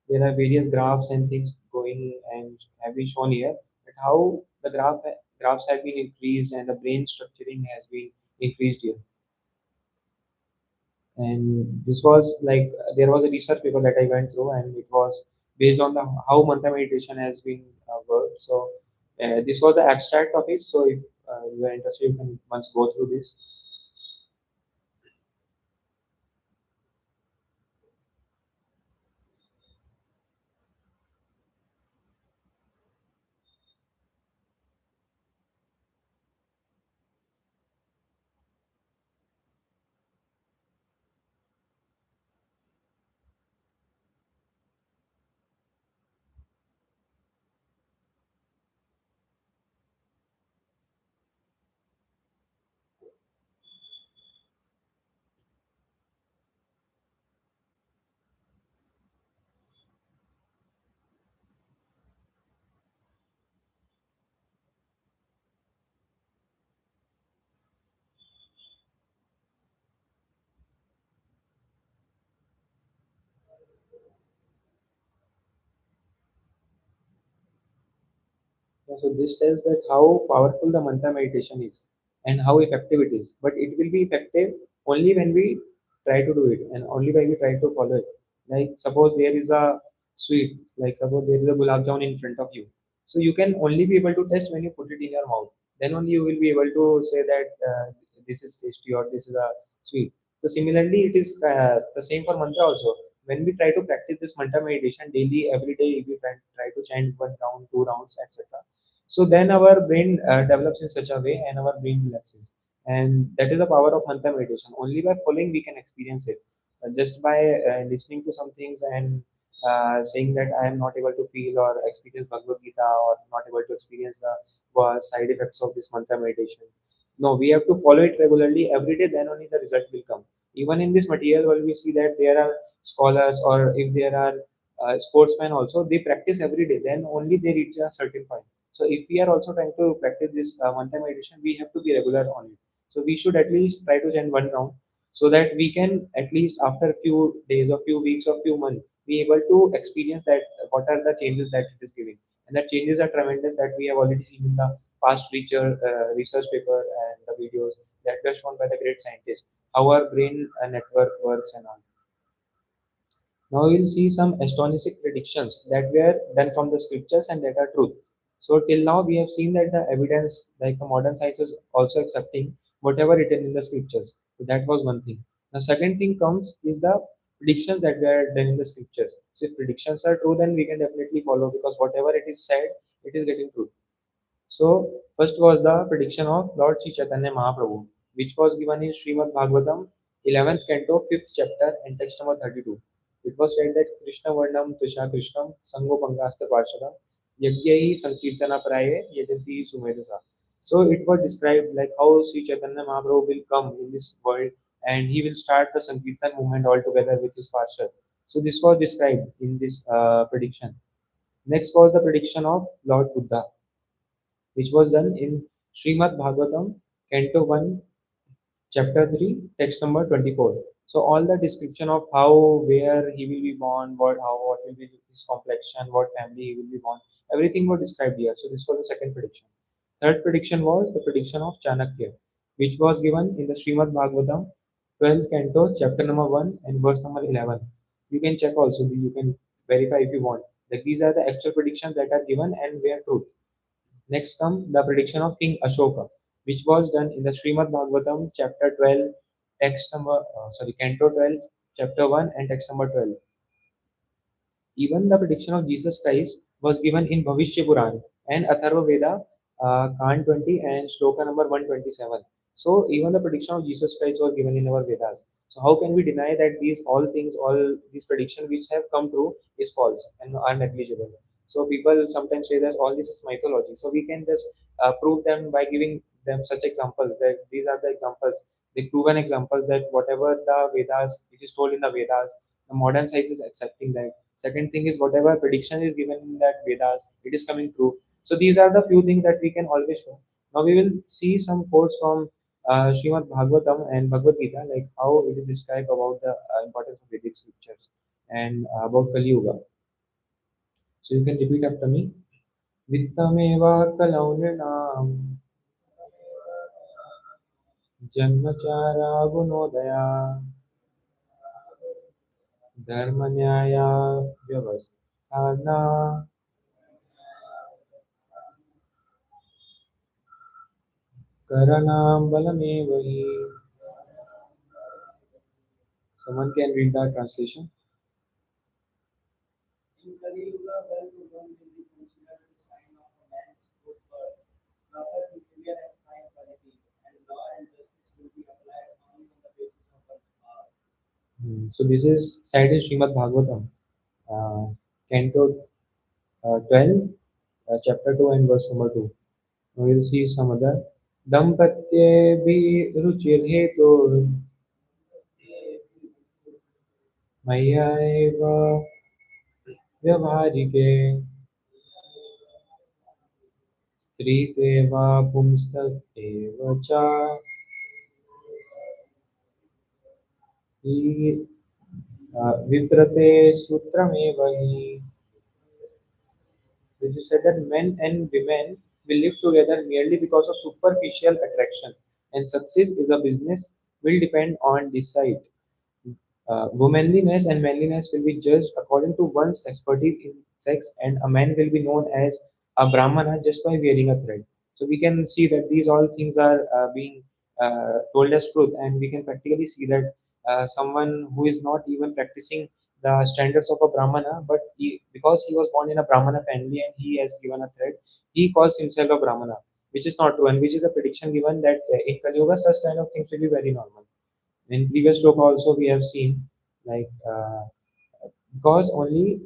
There are various graphs and things going and have been shown here that how the graphs have been increased and the brain structuring has been increased here. And this was like there was a research paper that I went through, and it was based on the how mantra meditation has been worked. So this was the abstract of it. So if you are interested, you can once go through this. Yeah, so this tells that how powerful the mantra meditation is and how effective it is. But it will be effective only when we try to do it and only when we try to follow it. Like suppose there is a sweet, like suppose there is a gulab jamun in front of you. So you can only be able to test when you put it in your mouth. Then only you will be able to say that this is tasty or this is a sweet. So similarly, it is the same for mantra also. When we try to practice this mantra meditation daily, every day, if we try to chant 1 round, 2 rounds, etc. So then our brain develops in such a way and our brain relaxes. And that is the power of mantra meditation. Only by following we can experience it. Just by listening to some things and saying that I am not able to feel or experience Bhagavad Gita or not able to experience the side effects of this mantra meditation. No, we have to follow it regularly every day, then only the result will come. Even in this material world, we see that there are scholars or if there are sportsmen also, they practice every day, then only they reach a certain point. So if we are also trying to practice this mantra meditation, we have to be regular on it. So we should at least try to send one round so that we can at least after a few days or few weeks or few months be able to experience that what are the changes that it is giving. And the changes are tremendous that we have already seen in the past research paper and the videos that were shown by the great scientists, how our brain network works and all. Now we'll see some astonishing predictions that were done from the scriptures and that are truth. So till now we have seen that the evidence, like the modern science, is also accepting whatever written in the scriptures. So that was one thing. The second thing comes is the predictions that were done in the scriptures. So if predictions are true, then we can definitely follow because whatever it is said, it is getting true. So first was the prediction of Lord Sri Chaitanya Mahaprabhu, which was given in Srimad Bhagavatam, 11th canto, 5th chapter, and text number 32. It was said that Krishna Varnam Trisha Krishnam Sango Pangasta Parshadam Yagyahi Sankirtana Praye Yajanti Sumedasa. So it was described like how Sri Chaitanya Mahaprabhu will come in this world and he will start the Sankirtan movement altogether with his Parshad. So this was described in this prediction. Next was the prediction of Lord Buddha, which was done in Srimad Bhagavatam, Canto 1, Chapter 3, text number 24. So all the description of how, where he will be born, what will be his complexion, what family he will be born, everything was described here. So this was the second prediction. Third prediction was the prediction of Chanakya, which was given in the Srimad Bhagavatam, 12th canto, chapter number 1 and verse number 11. You can check also, you can verify if you want. Like these are the actual predictions that are given and were truth. Next come the prediction of King Ashoka, which was done in the Srimad Bhagavatam, chapter 12, canto 12, chapter 1, and text number 12. Even the prediction of Jesus Christ was given in Bhavishya Puran and Atharva Veda, Khan 20 and Shloka number 127. So even the prediction of Jesus Christ was given in our Vedas. So how can we deny that these all things, all these predictions which have come true is false and are negligible? So people sometimes say that all this is mythology. So we can just prove them by giving them such examples that these are the examples, the proven examples that whatever the Vedas, which is told in the Vedas, the modern science is accepting that. Second thing is whatever prediction is given in that Vedas, it is coming true. So these are the few things that we can always show. Now we will see some quotes from Srimad Bhagavatam and Bhagavad Gita, like how it is described about the importance of Vedic scriptures and about Kali Yuga. So you can repeat after me. Vittameva kalau nrinam janmachara gunodaya dharmanyaya vyavasthana karanam balamevahi. Someone can read that translation. In Kali-yuga, wealth alone will be considered a sign of a man's good birth, proper behavior and fine qualities, and law and justice will be applied only on the basis of one's power. So this is cited Srimad Bhagavatam, uh, Canto 12, chapter 2 and verse number 2. Now we'll see some other. Dampatye bhi ruchir hetu maya eva vyavharike strite va pumstat eva cha hi viprate sutrameva hi. Which is said that men and women will live together merely because of superficial attraction, and success is a business will depend on this side. Womanliness and manliness will be judged according to one's expertise in sex, and a man will be known as a Brahmana just by wearing a thread. So we can see that these all things are being told as truth, and we can practically see that someone who is not even practicing the standards of a Brahmana, but because he was born in a Brahmana family and he has given a thread, he calls himself a Brahmana, which is not true, and which is a prediction given that in Kali Yuga such kind of things will be very normal. In previous talk also we have seen like because only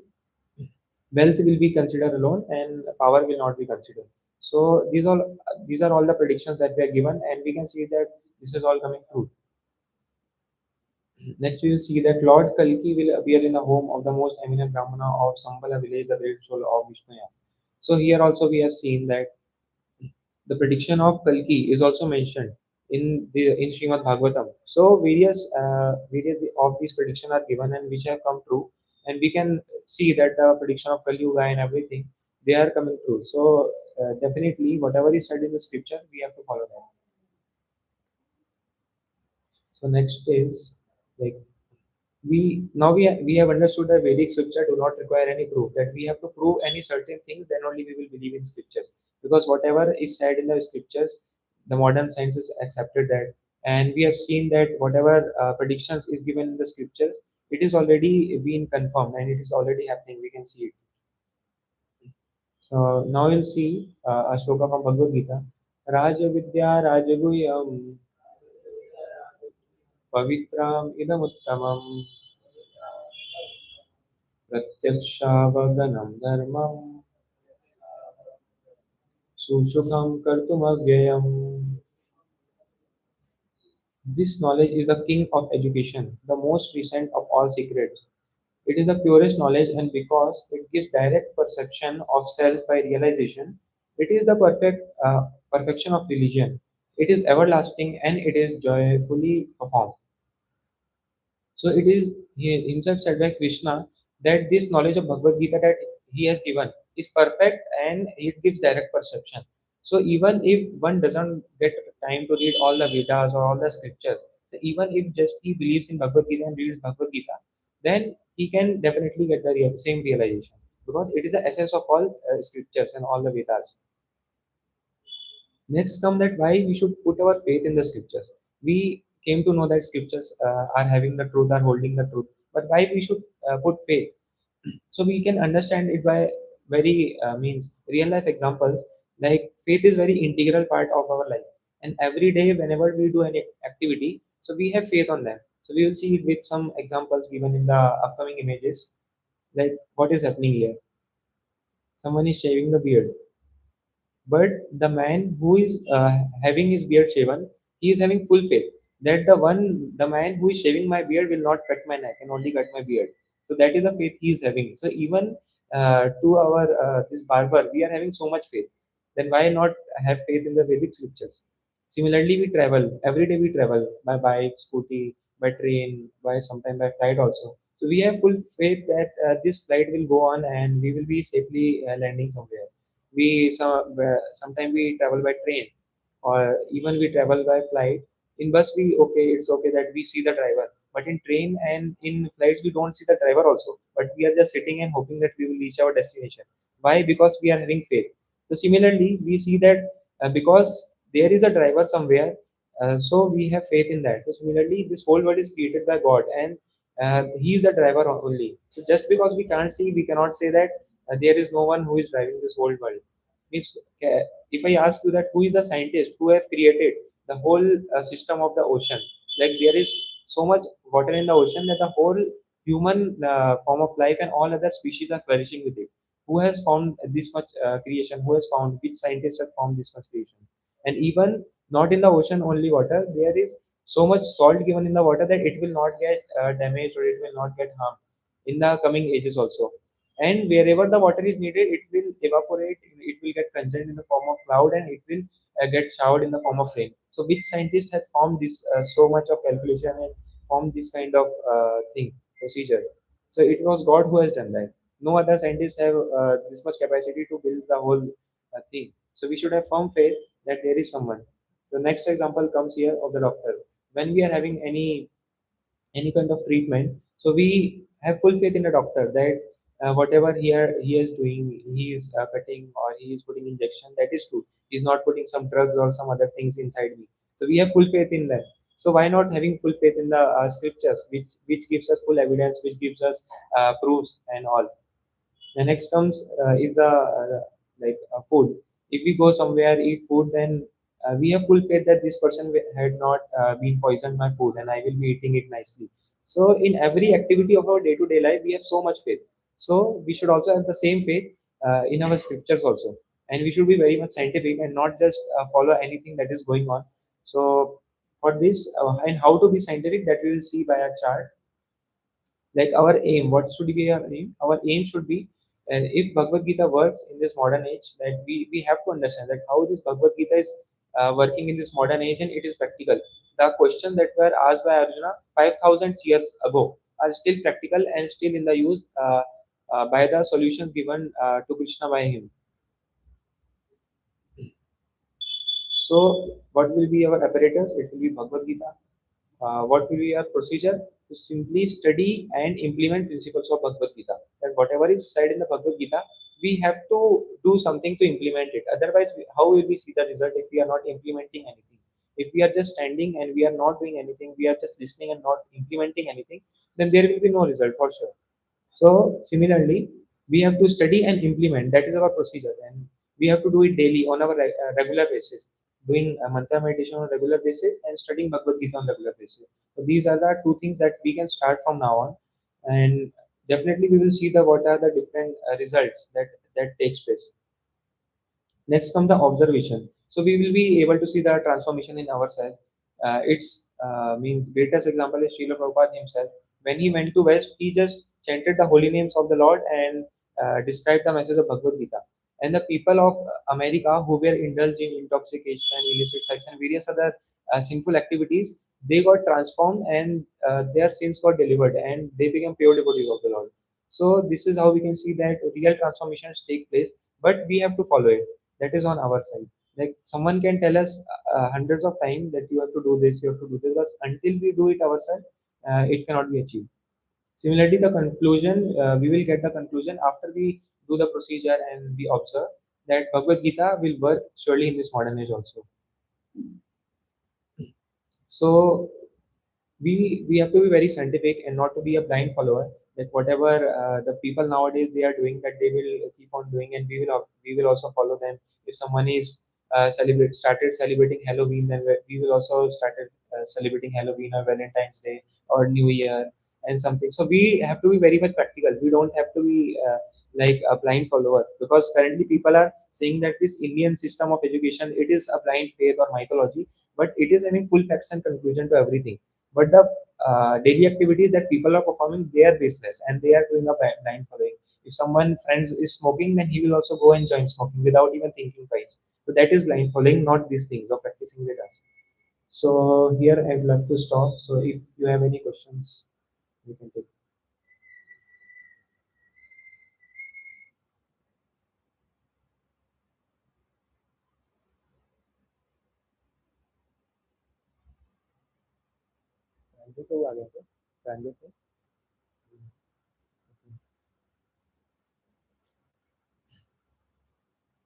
wealth will be considered alone and power will not be considered. So these are all the predictions that we are given, and we can see that this is all coming true. Next, we will see that Lord Kalki will appear in the home of the most eminent Brahmana of Sambala village, the great soul of Vishnu. So here also we have seen that the prediction of Kalki is also mentioned in Srimad Bhagavatam. So various of these predictions are given and which have come true, and we can see that the prediction of Kali Yuga and everything, they are coming true. So definitely whatever is said in the scripture, we have to follow that. So next is like we have understood that Vedic scripture do not require any proof, that we have to prove any certain things, then only we will believe in scriptures, because whatever is said in the scriptures, the modern science has accepted that, and we have seen that whatever predictions is given in the scriptures, it is already been confirmed and it is already happening, we can see it. So now we'll see a shloka from Bhagavad Gita. Raja Vidya Rajaguyam Pavitram Idamuttamam प्रत्यक्षावगनं धर्मं सुसुखं कर्तुमव्ययम्. This knowledge is the king of education, the most recent of all secrets. It is the purest knowledge, and because it gives direct perception of self by realization, it is the perfection of religion. It is everlasting and it is joyfully performed. So it is he himself said by Krishna that this knowledge of Bhagavad Gita that he has given is perfect and it gives direct perception. So even if one doesn't get time to read all the Vedas or all the scriptures, so even if just he believes in Bhagavad Gita and reads Bhagavad Gita, then he can definitely get the same realization, because it is the essence of all scriptures and all the Vedas. Next come that why we should put our faith in the scriptures. We came to know that scriptures are having the truth, are holding the truth. But why we should put faith? So we can understand it by very means real life examples. Like faith is very integral part of our life, and every day whenever we do any activity, so we have faith on them. So we will see it with some examples given in the upcoming images. Like what is happening here? Someone is shaving the beard, but the man who is having his beard shaven, he is having full faith that the man who is shaving my beard will not cut my neck and only cut my beard. So that is the faith he is having. So even to our this barber, we are having so much faith. Then why not have faith in the Vedic scriptures? Similarly, we travel every day. We travel by bike, scooty, by train, by sometime by flight also. So we have full faith that this flight will go on and we will be safely landing somewhere. Sometimes we travel by train, or even we travel by flight. In bus we okay, it's okay that we see the driver, but in train and in flights we don't see the driver also, but we are just sitting and hoping that we will reach our destination. Why? Because we are having faith. So similarly we see that because there is a driver somewhere, so we have faith in that. So similarly this whole world is created by God, and he is the driver only. So just because we can't see, we cannot say that there is no one who is driving this whole world. Means, if I ask you that who is the scientist who have created the whole system of the ocean, like there is so much water in the ocean that the whole human form of life and all other species are flourishing with it. Who has found this much creation? Who has found, which scientist has found this much creation? And even not in the ocean only water, there is so much salt given in the water that it will not get damaged or it will not get harmed in the coming ages also. And wherever the water is needed, it will evaporate, it will get condensed in the form of cloud, and it will get showered in the form of rain. So which scientist has formed this so much of calculation and formed this kind of thing procedure? So it was God who has done that. No other scientists have this much capacity to build the whole thing. So we should have firm faith that there is someone. The next example comes here of the doctor. When we are having any kind of treatment, so we have full faith in the doctor that whatever he is doing, he is cutting or he is putting injection, that is true. He's not putting some drugs or some other things inside me. So we have full faith in that. So why not having full faith in the scriptures, which gives us full evidence, which gives us proofs and all. The next comes is the like food. If we go somewhere eat food, then we have full faith that this person had not been poisoned my food, and I will be eating it nicely. So in every activity of our day-to-day life, we have so much faith. So we should also have the same faith in our scriptures also, and we should be very much scientific and not just follow anything that is going on. So for this and how to be scientific, that we will see by a chart. Like our aim, what should be our aim? Our aim should be, if Bhagavad Gita works in this modern age, that we have to understand that how this Bhagavad Gita is working in this modern age, and it is practical. The question that were asked by Arjuna 5000 years ago are still practical and still in the use by the solutions given to Krishna by him. So what will be our apparatus? It will be Bhagavad Gita. What will be our procedure? To simply study and implement principles of Bhagavad Gita. That whatever is said in the Bhagavad Gita, we have to do something to implement it. Otherwise, how will we see the result if we are not implementing anything? If we are just standing and we are not doing anything, we are just listening and not implementing anything, then there will be no result for sure. So similarly, we have to study and implement. That is our procedure, and we have to do it daily on our regular basis. Doing a mantra meditation on a regular basis and studying Bhagavad Gita on a regular basis. So these are the two things that we can start from now on, and definitely we will see the what are the different results that takes place. Next comes the observation. So we will be able to see the transformation in ourselves. It's means greatest example is Srila Prabhupada himself. When he went to West, he just chanted the holy names of the Lord and described the message of Bhagavad Gita. And the people of America who were indulged in intoxication, illicit sex, and various other sinful activities, they got transformed and their sins got delivered and they became pure devotees of the Lord. So this is how we can see that real transformations take place, but we have to follow it. That is on our side. Like someone can tell us hundreds of times that you have to do this, you have to do this, but until we do it ourselves, it cannot be achieved. Similarly, the conclusion, we will get the conclusion after we do the procedure and we observe that Bhagavad Gita will work surely in this modern age also. So we have to be very scientific and not to be a blind follower. Like whatever the people nowadays they are doing, that they will keep on doing, and we will also follow them. If someone is started celebrating Halloween, then we will also started celebrating Halloween or Valentine's Day or New Year and something. So we have to be very much practical. We don't have to be like a blind follower, because currently people are saying that this Indian system of education, it is a blind faith or mythology, but it is having full facts and conclusion to everything. But the daily activities that people are performing, they are baseless and they are doing a blind following. If someone friends is smoking, then he will also go and join smoking without even thinking twice. So that is blind following, not these things of practicing with us. So here I'd love to stop. So if you have any questions, you can take. Pranjit को आ गया क्या? Pranjit को?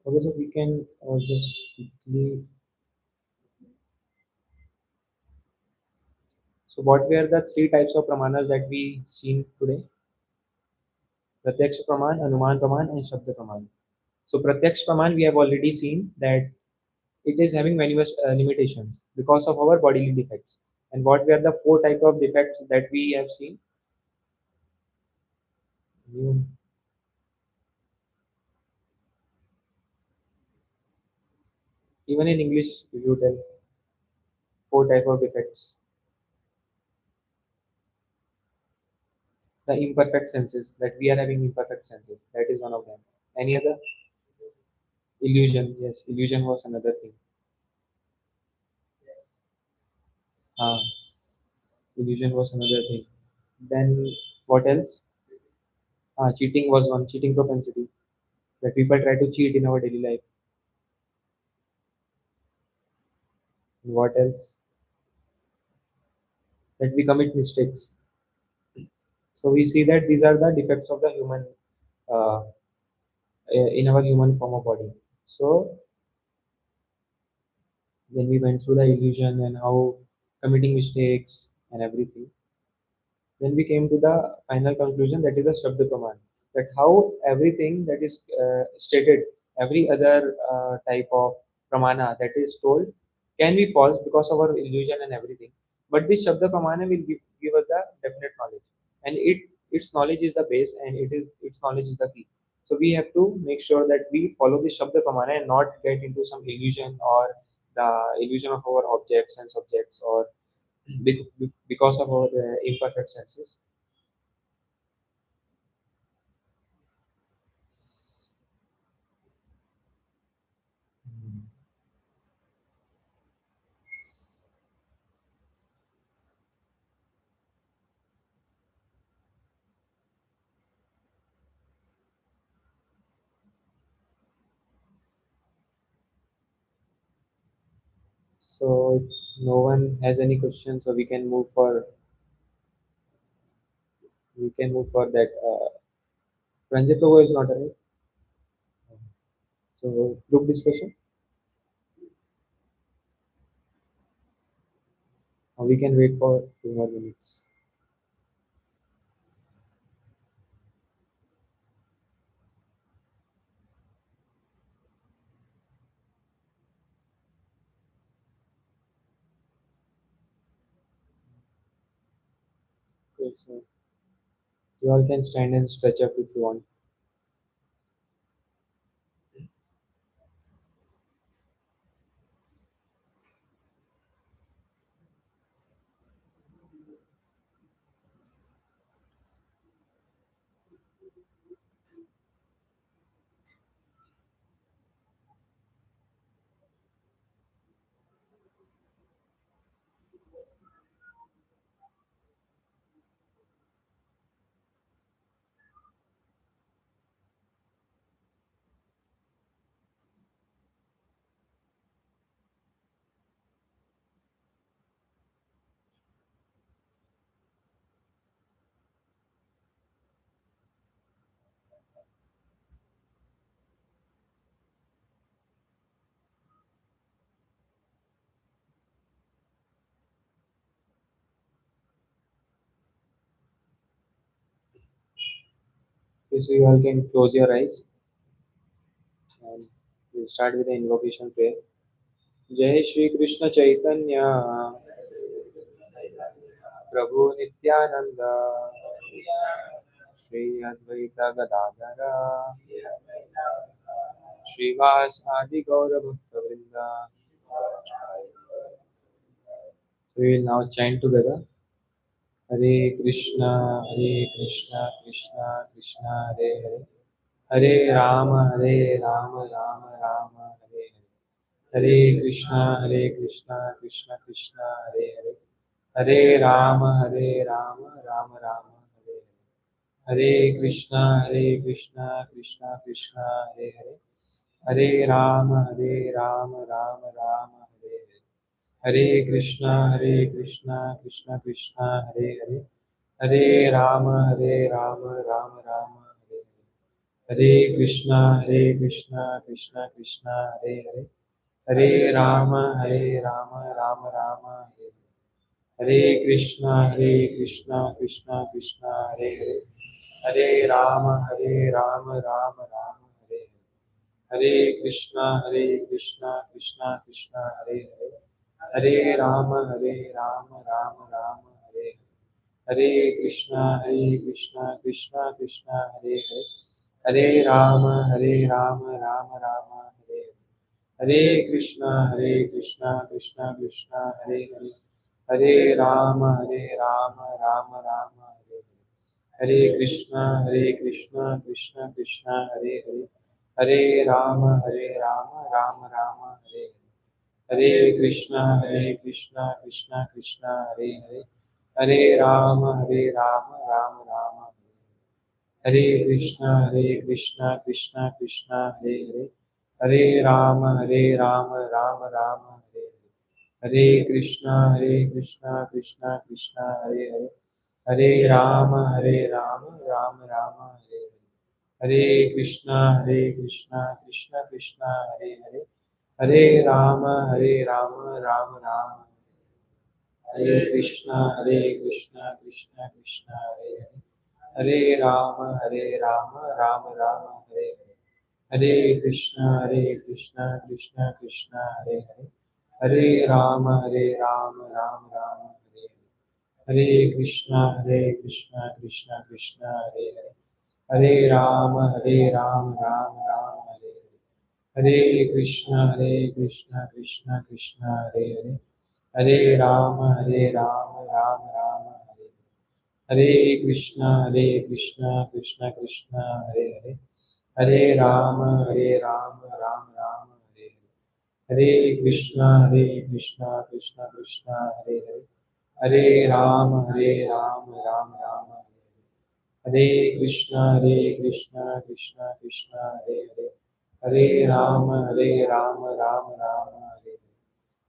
Okay, so we can just quickly. So what were the three types of pramanas that we seen today? Pratyaksh praman, Anuman praman, and Shabda praman. So Pratyaksh praman, we have already seen that it is having many limitations because of our bodily defects. And what were the four type of defects that we have seen? You- Even in English, if you tell four type of defects, the imperfect senses, that we are having imperfect senses. That is one of them. Any other? Illusion. Yes, illusion was another thing. Ah, illusion was another thing. Then what else? Cheating was one. Cheating propensity, that people try to cheat in our daily life. What else? That we commit mistakes. So we see that these are the defects of the human uh, in our human form of body. So then we went through the illusion and how committing mistakes and everything. Then we came to the final conclusion, that is a Shabda Praman. That how everything that is stated, every other type of Pramana that is told can be false because of our illusion and everything. But this Shabda Pramana will give us the definite knowledge. And it its knowledge is the base, and its knowledge is the key. So we have to make sure that we follow the Shabda Pramana and not get into some illusion or the illusion of our objects and subjects, or because of our imperfect senses. So if no one has any questions, so we can move for that. Ranjit Prabhu is not arrived. So group discussion. We can wait for 2 more minutes. Okay, so you all can stand and stretch up if you want. Okay, so you all can close your eyes and we'll start with the invocation prayer. जय श्री कृष्ण चैतन्य प्रभु नित्यानंद श्री अद्वैत गदाधर श्रीवास आदि गौर भक्त वृंद. So we will now chant together. Hare Krishna, Krishna Krishna, Hare Hare. Hare Rama, Rama Rama, Hare Hare. Hare Krishna, Krishna Krishna, Hare Hare. Hare Rama, Rama Rama, Hare Hare. Hare Krishna, Krishna Krishna, Hare Hare. Hare Rama, Rama Rama, Hare Hare. Hare Krishna, Krishna Krishna, Hare Hare. Hare Rama, Rama Rama, Hare Hare. Hare Krishna, Krishna Krishna, Hare Hare. Hare Rama, Rama Rama, Hare Hare. Hare Krishna, Krishna Krishna, Hare Hare. Hare Rama, Rama Rama, Hare Hare. Hare Krishna, Krishna Krishna, Hare Hare. Hare Rama, Rama Rama, Hare Hare. Hare Krishna, Krishna Krishna, Hare Hare. Hare Rama, Rama Rama, Hare Hare. Hare Krishna, Krishna Krishna, Hare Hare. Hare Rama, Rama Rama, Hare Hare. Hare Krishna, Krishna Krishna, Hare Hare. Hare Rama, Rama Rama, Hare Hare. Hare Krishna, Krishna Krishna, Hare Hare. Hare Rama, Rama Rama, Hare Krishna, Krishna Krishna, Hare Hare. Hare Rama, Rama Rama, Hare Hare. Hare Krishna, Krishna Krishna, Hare Hare. Hare Rama, Rama Rama, Hare Hare. Hare Krishna, Krishna Krishna, Hare Hare. Hare Rama, Rama Rama. Hare Krishna, Krishna Hare Hare. Hare Rama, Rama Rama, Hare Hare. Hare Krishna, Krishna Krishna, Hare Hare. Hare Rama, Rama Rama, Hare Hare. Hare Krishna Krishna Krishna Hare Hare, Hare Rama Rama Rama Hare Hare, Hare Krishna Krishna Krishna Hare Hare, Hare Rama Rama Hare Hare, Hare Krishna Krishna Krishna Hare Hare, Hare Rama Rama Hare Hare, Hare Krishna Krishna Krishna Hare Hare, Hare Rama Rama Hare Hare, Hare Krishna Krishna Krishna Hare Hare, Hare Rama Rama Hare Hare,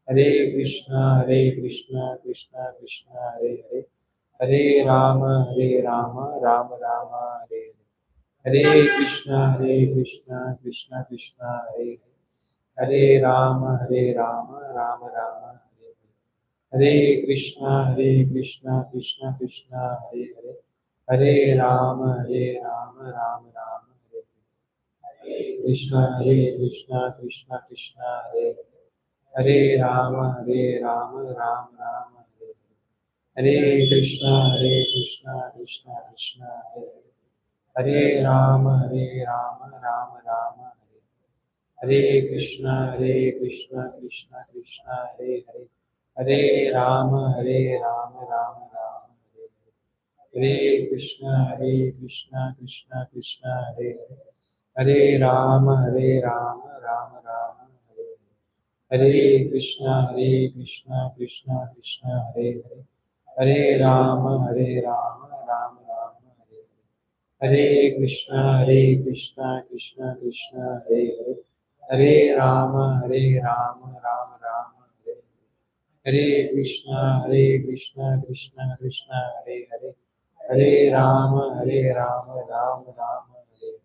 Hare Krishna Krishna Krishna Hare Hare, Hare Rama Rama Hare Hare, Hare Krishna Krishna Krishna Hare Hare, Hare Rama Rama Rama Hare Hare, Hare Krishna Krishna Krishna Hare Hare, Hare Rama Rama Rama Hare Hare, Krishna Krishna Krishna Hare Hare, Hare Rama Rama Rama Hare Hare, Hare Krishna Krishna Krishna Hare Hare, Hare Rama Rama Rama Hare Hare, Hare Krishna Krishna Krishna Hare Hare, Hare Rama Rama Rama Hare Hare, Hare Krishna Krishna Krishna Hare Hare, Hare Rama Rama Rama Hare Hare, Hare Krishna Krishna Krishna Hare Hare, Hare Rama Rama Rama Hare Hare, Hare Krishna Krishna Krishna Hare Hare, Hare Rama Rama Rama Hare Hare, Hare Krishna Krishna Krishna Hare Hare, Hare Rama Rama Rama Hare Hare, Hare Krishna Krishna Krishna Hare Hare, Hare Rama Rama Hare Hare,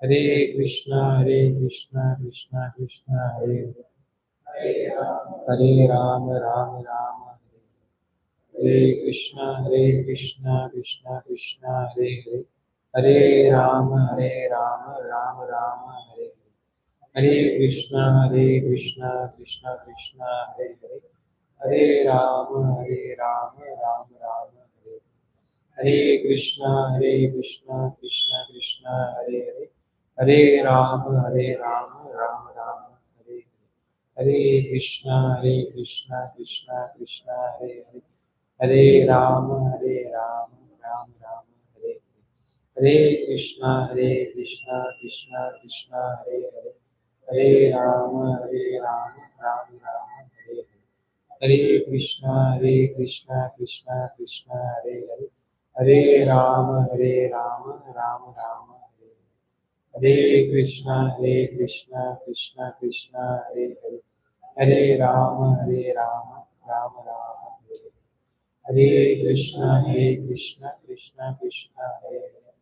Hare Krishna Krishna Krishna Hare Hare, Hare Rama Rama Rama Hare Hare, Hare Krishna Krishna Krishna Hare Hare, Hare Rama Rama Rama Hare Hare, Hare Krishna Krishna Hare Hare, Hare Rama Rama Rama Hare Hare, Hare Krishna Krishna Krishna Hare Hare, Hare Rama Rama Rama Hare Hare, Hare Krishna Krishna Krishna Hare Hare, Hare Rama Rama Rama Hare Hare, Hare Krishna Krishna Krishna Hare Hare, Hare Rama Rama Rama Hare Hare, Hare Krishna Krishna Krishna Hare Hare, Hare Rama Rama Rama Hare Hare, Hare Krishna Krishna Krishna Hare Hare,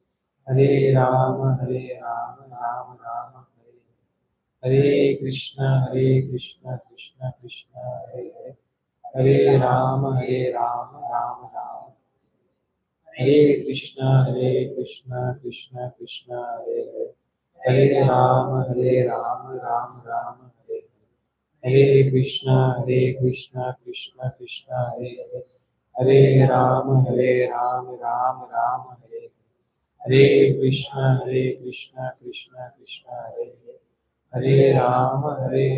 Hare Rama Rama Rama Hare Hare, Hare Krishna Krishna Krishna Hare Hare, Hare Rama Rama Rama, Hare Krishna Krishna Krishna Hare Hare, Hare Rama Rama Rama Hare Hare, Hare Krishna Krishna Krishna Hare Hare, Hare Rama Rama Rama Hare Hare, Hare Krishna Krishna Krishna Hare Hare, Hare Rama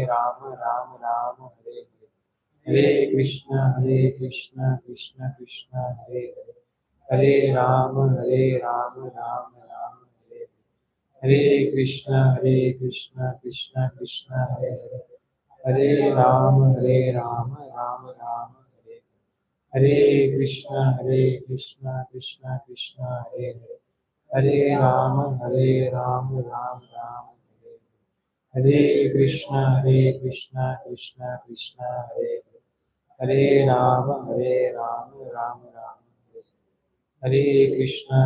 Rama Rama Hare Hare, Hare Krishna Krishna Krishna Hare Hare, Hare Rama Rama Rama Hare Hare, Hare Krishna Krishna Krishna Hare Hare, Hare Rama Rama Rama Hare Hare, Hare Krishna Krishna Krishna Hare Hare, Hare Rama Rama Rama Hare Hare, Hare Krishna Krishna Krishna Hare Hare, Hare Rama Rama Rama Hare Hare, Hare Krishna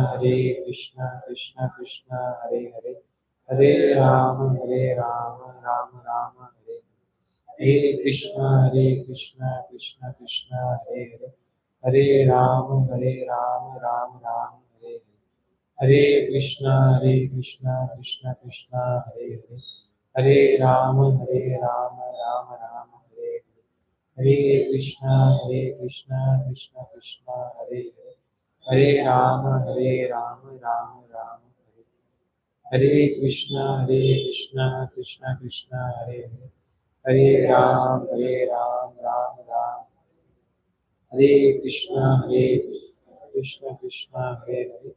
Krishna Krishna Hare Hare, Hare Rama Rama Rama Hare Hare, Hare Krishna Krishna Krishna Hare Hare, Hare Rama Rama Rama Hare Hare, Hare Krishna Krishna Krishna Hare Hare, Hare Rama Rama Rama Hare Hare, Hare Krishna, Krishna Krishna, Hare Hare, Hare Rama, Rama Rama, Hare Hare Krishna, Krishna Krishna, Hare Hare, Hare Ram, Ram Ram. Hare Krishna, Krishna Krishna, Hare Hare,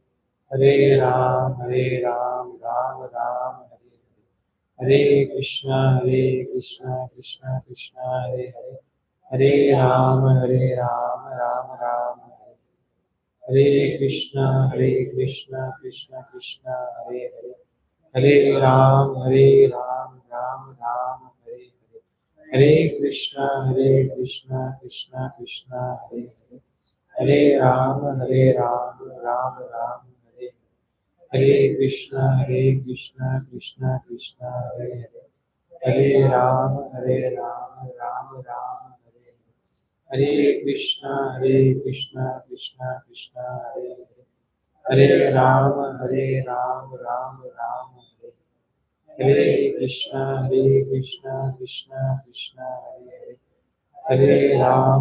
Hare Ram, Ram Ram, Hare Hare, Hare Krishna, Krishna Krishna, Hare Hare, Hare Ram, Ram Ram, Hare Hare Krishna, Krishna Krishna, Hare Hare, Hare Ram, Ram Ram, Hare Hare, Hare Krishna, Krishna Krishna, Hare Hare, Hare Ram, Ram Ram, Hare Hare Krishna, Krishna Krishna, Hare Hare, Hare Ram, Ram Ram, Hare Hare Krishna, Krishna Krishna, Hare Hare, Hare Ram, Ram Ram, Hare Hare Krishna, Krishna Krishna, Hare Hare, Hare Ram.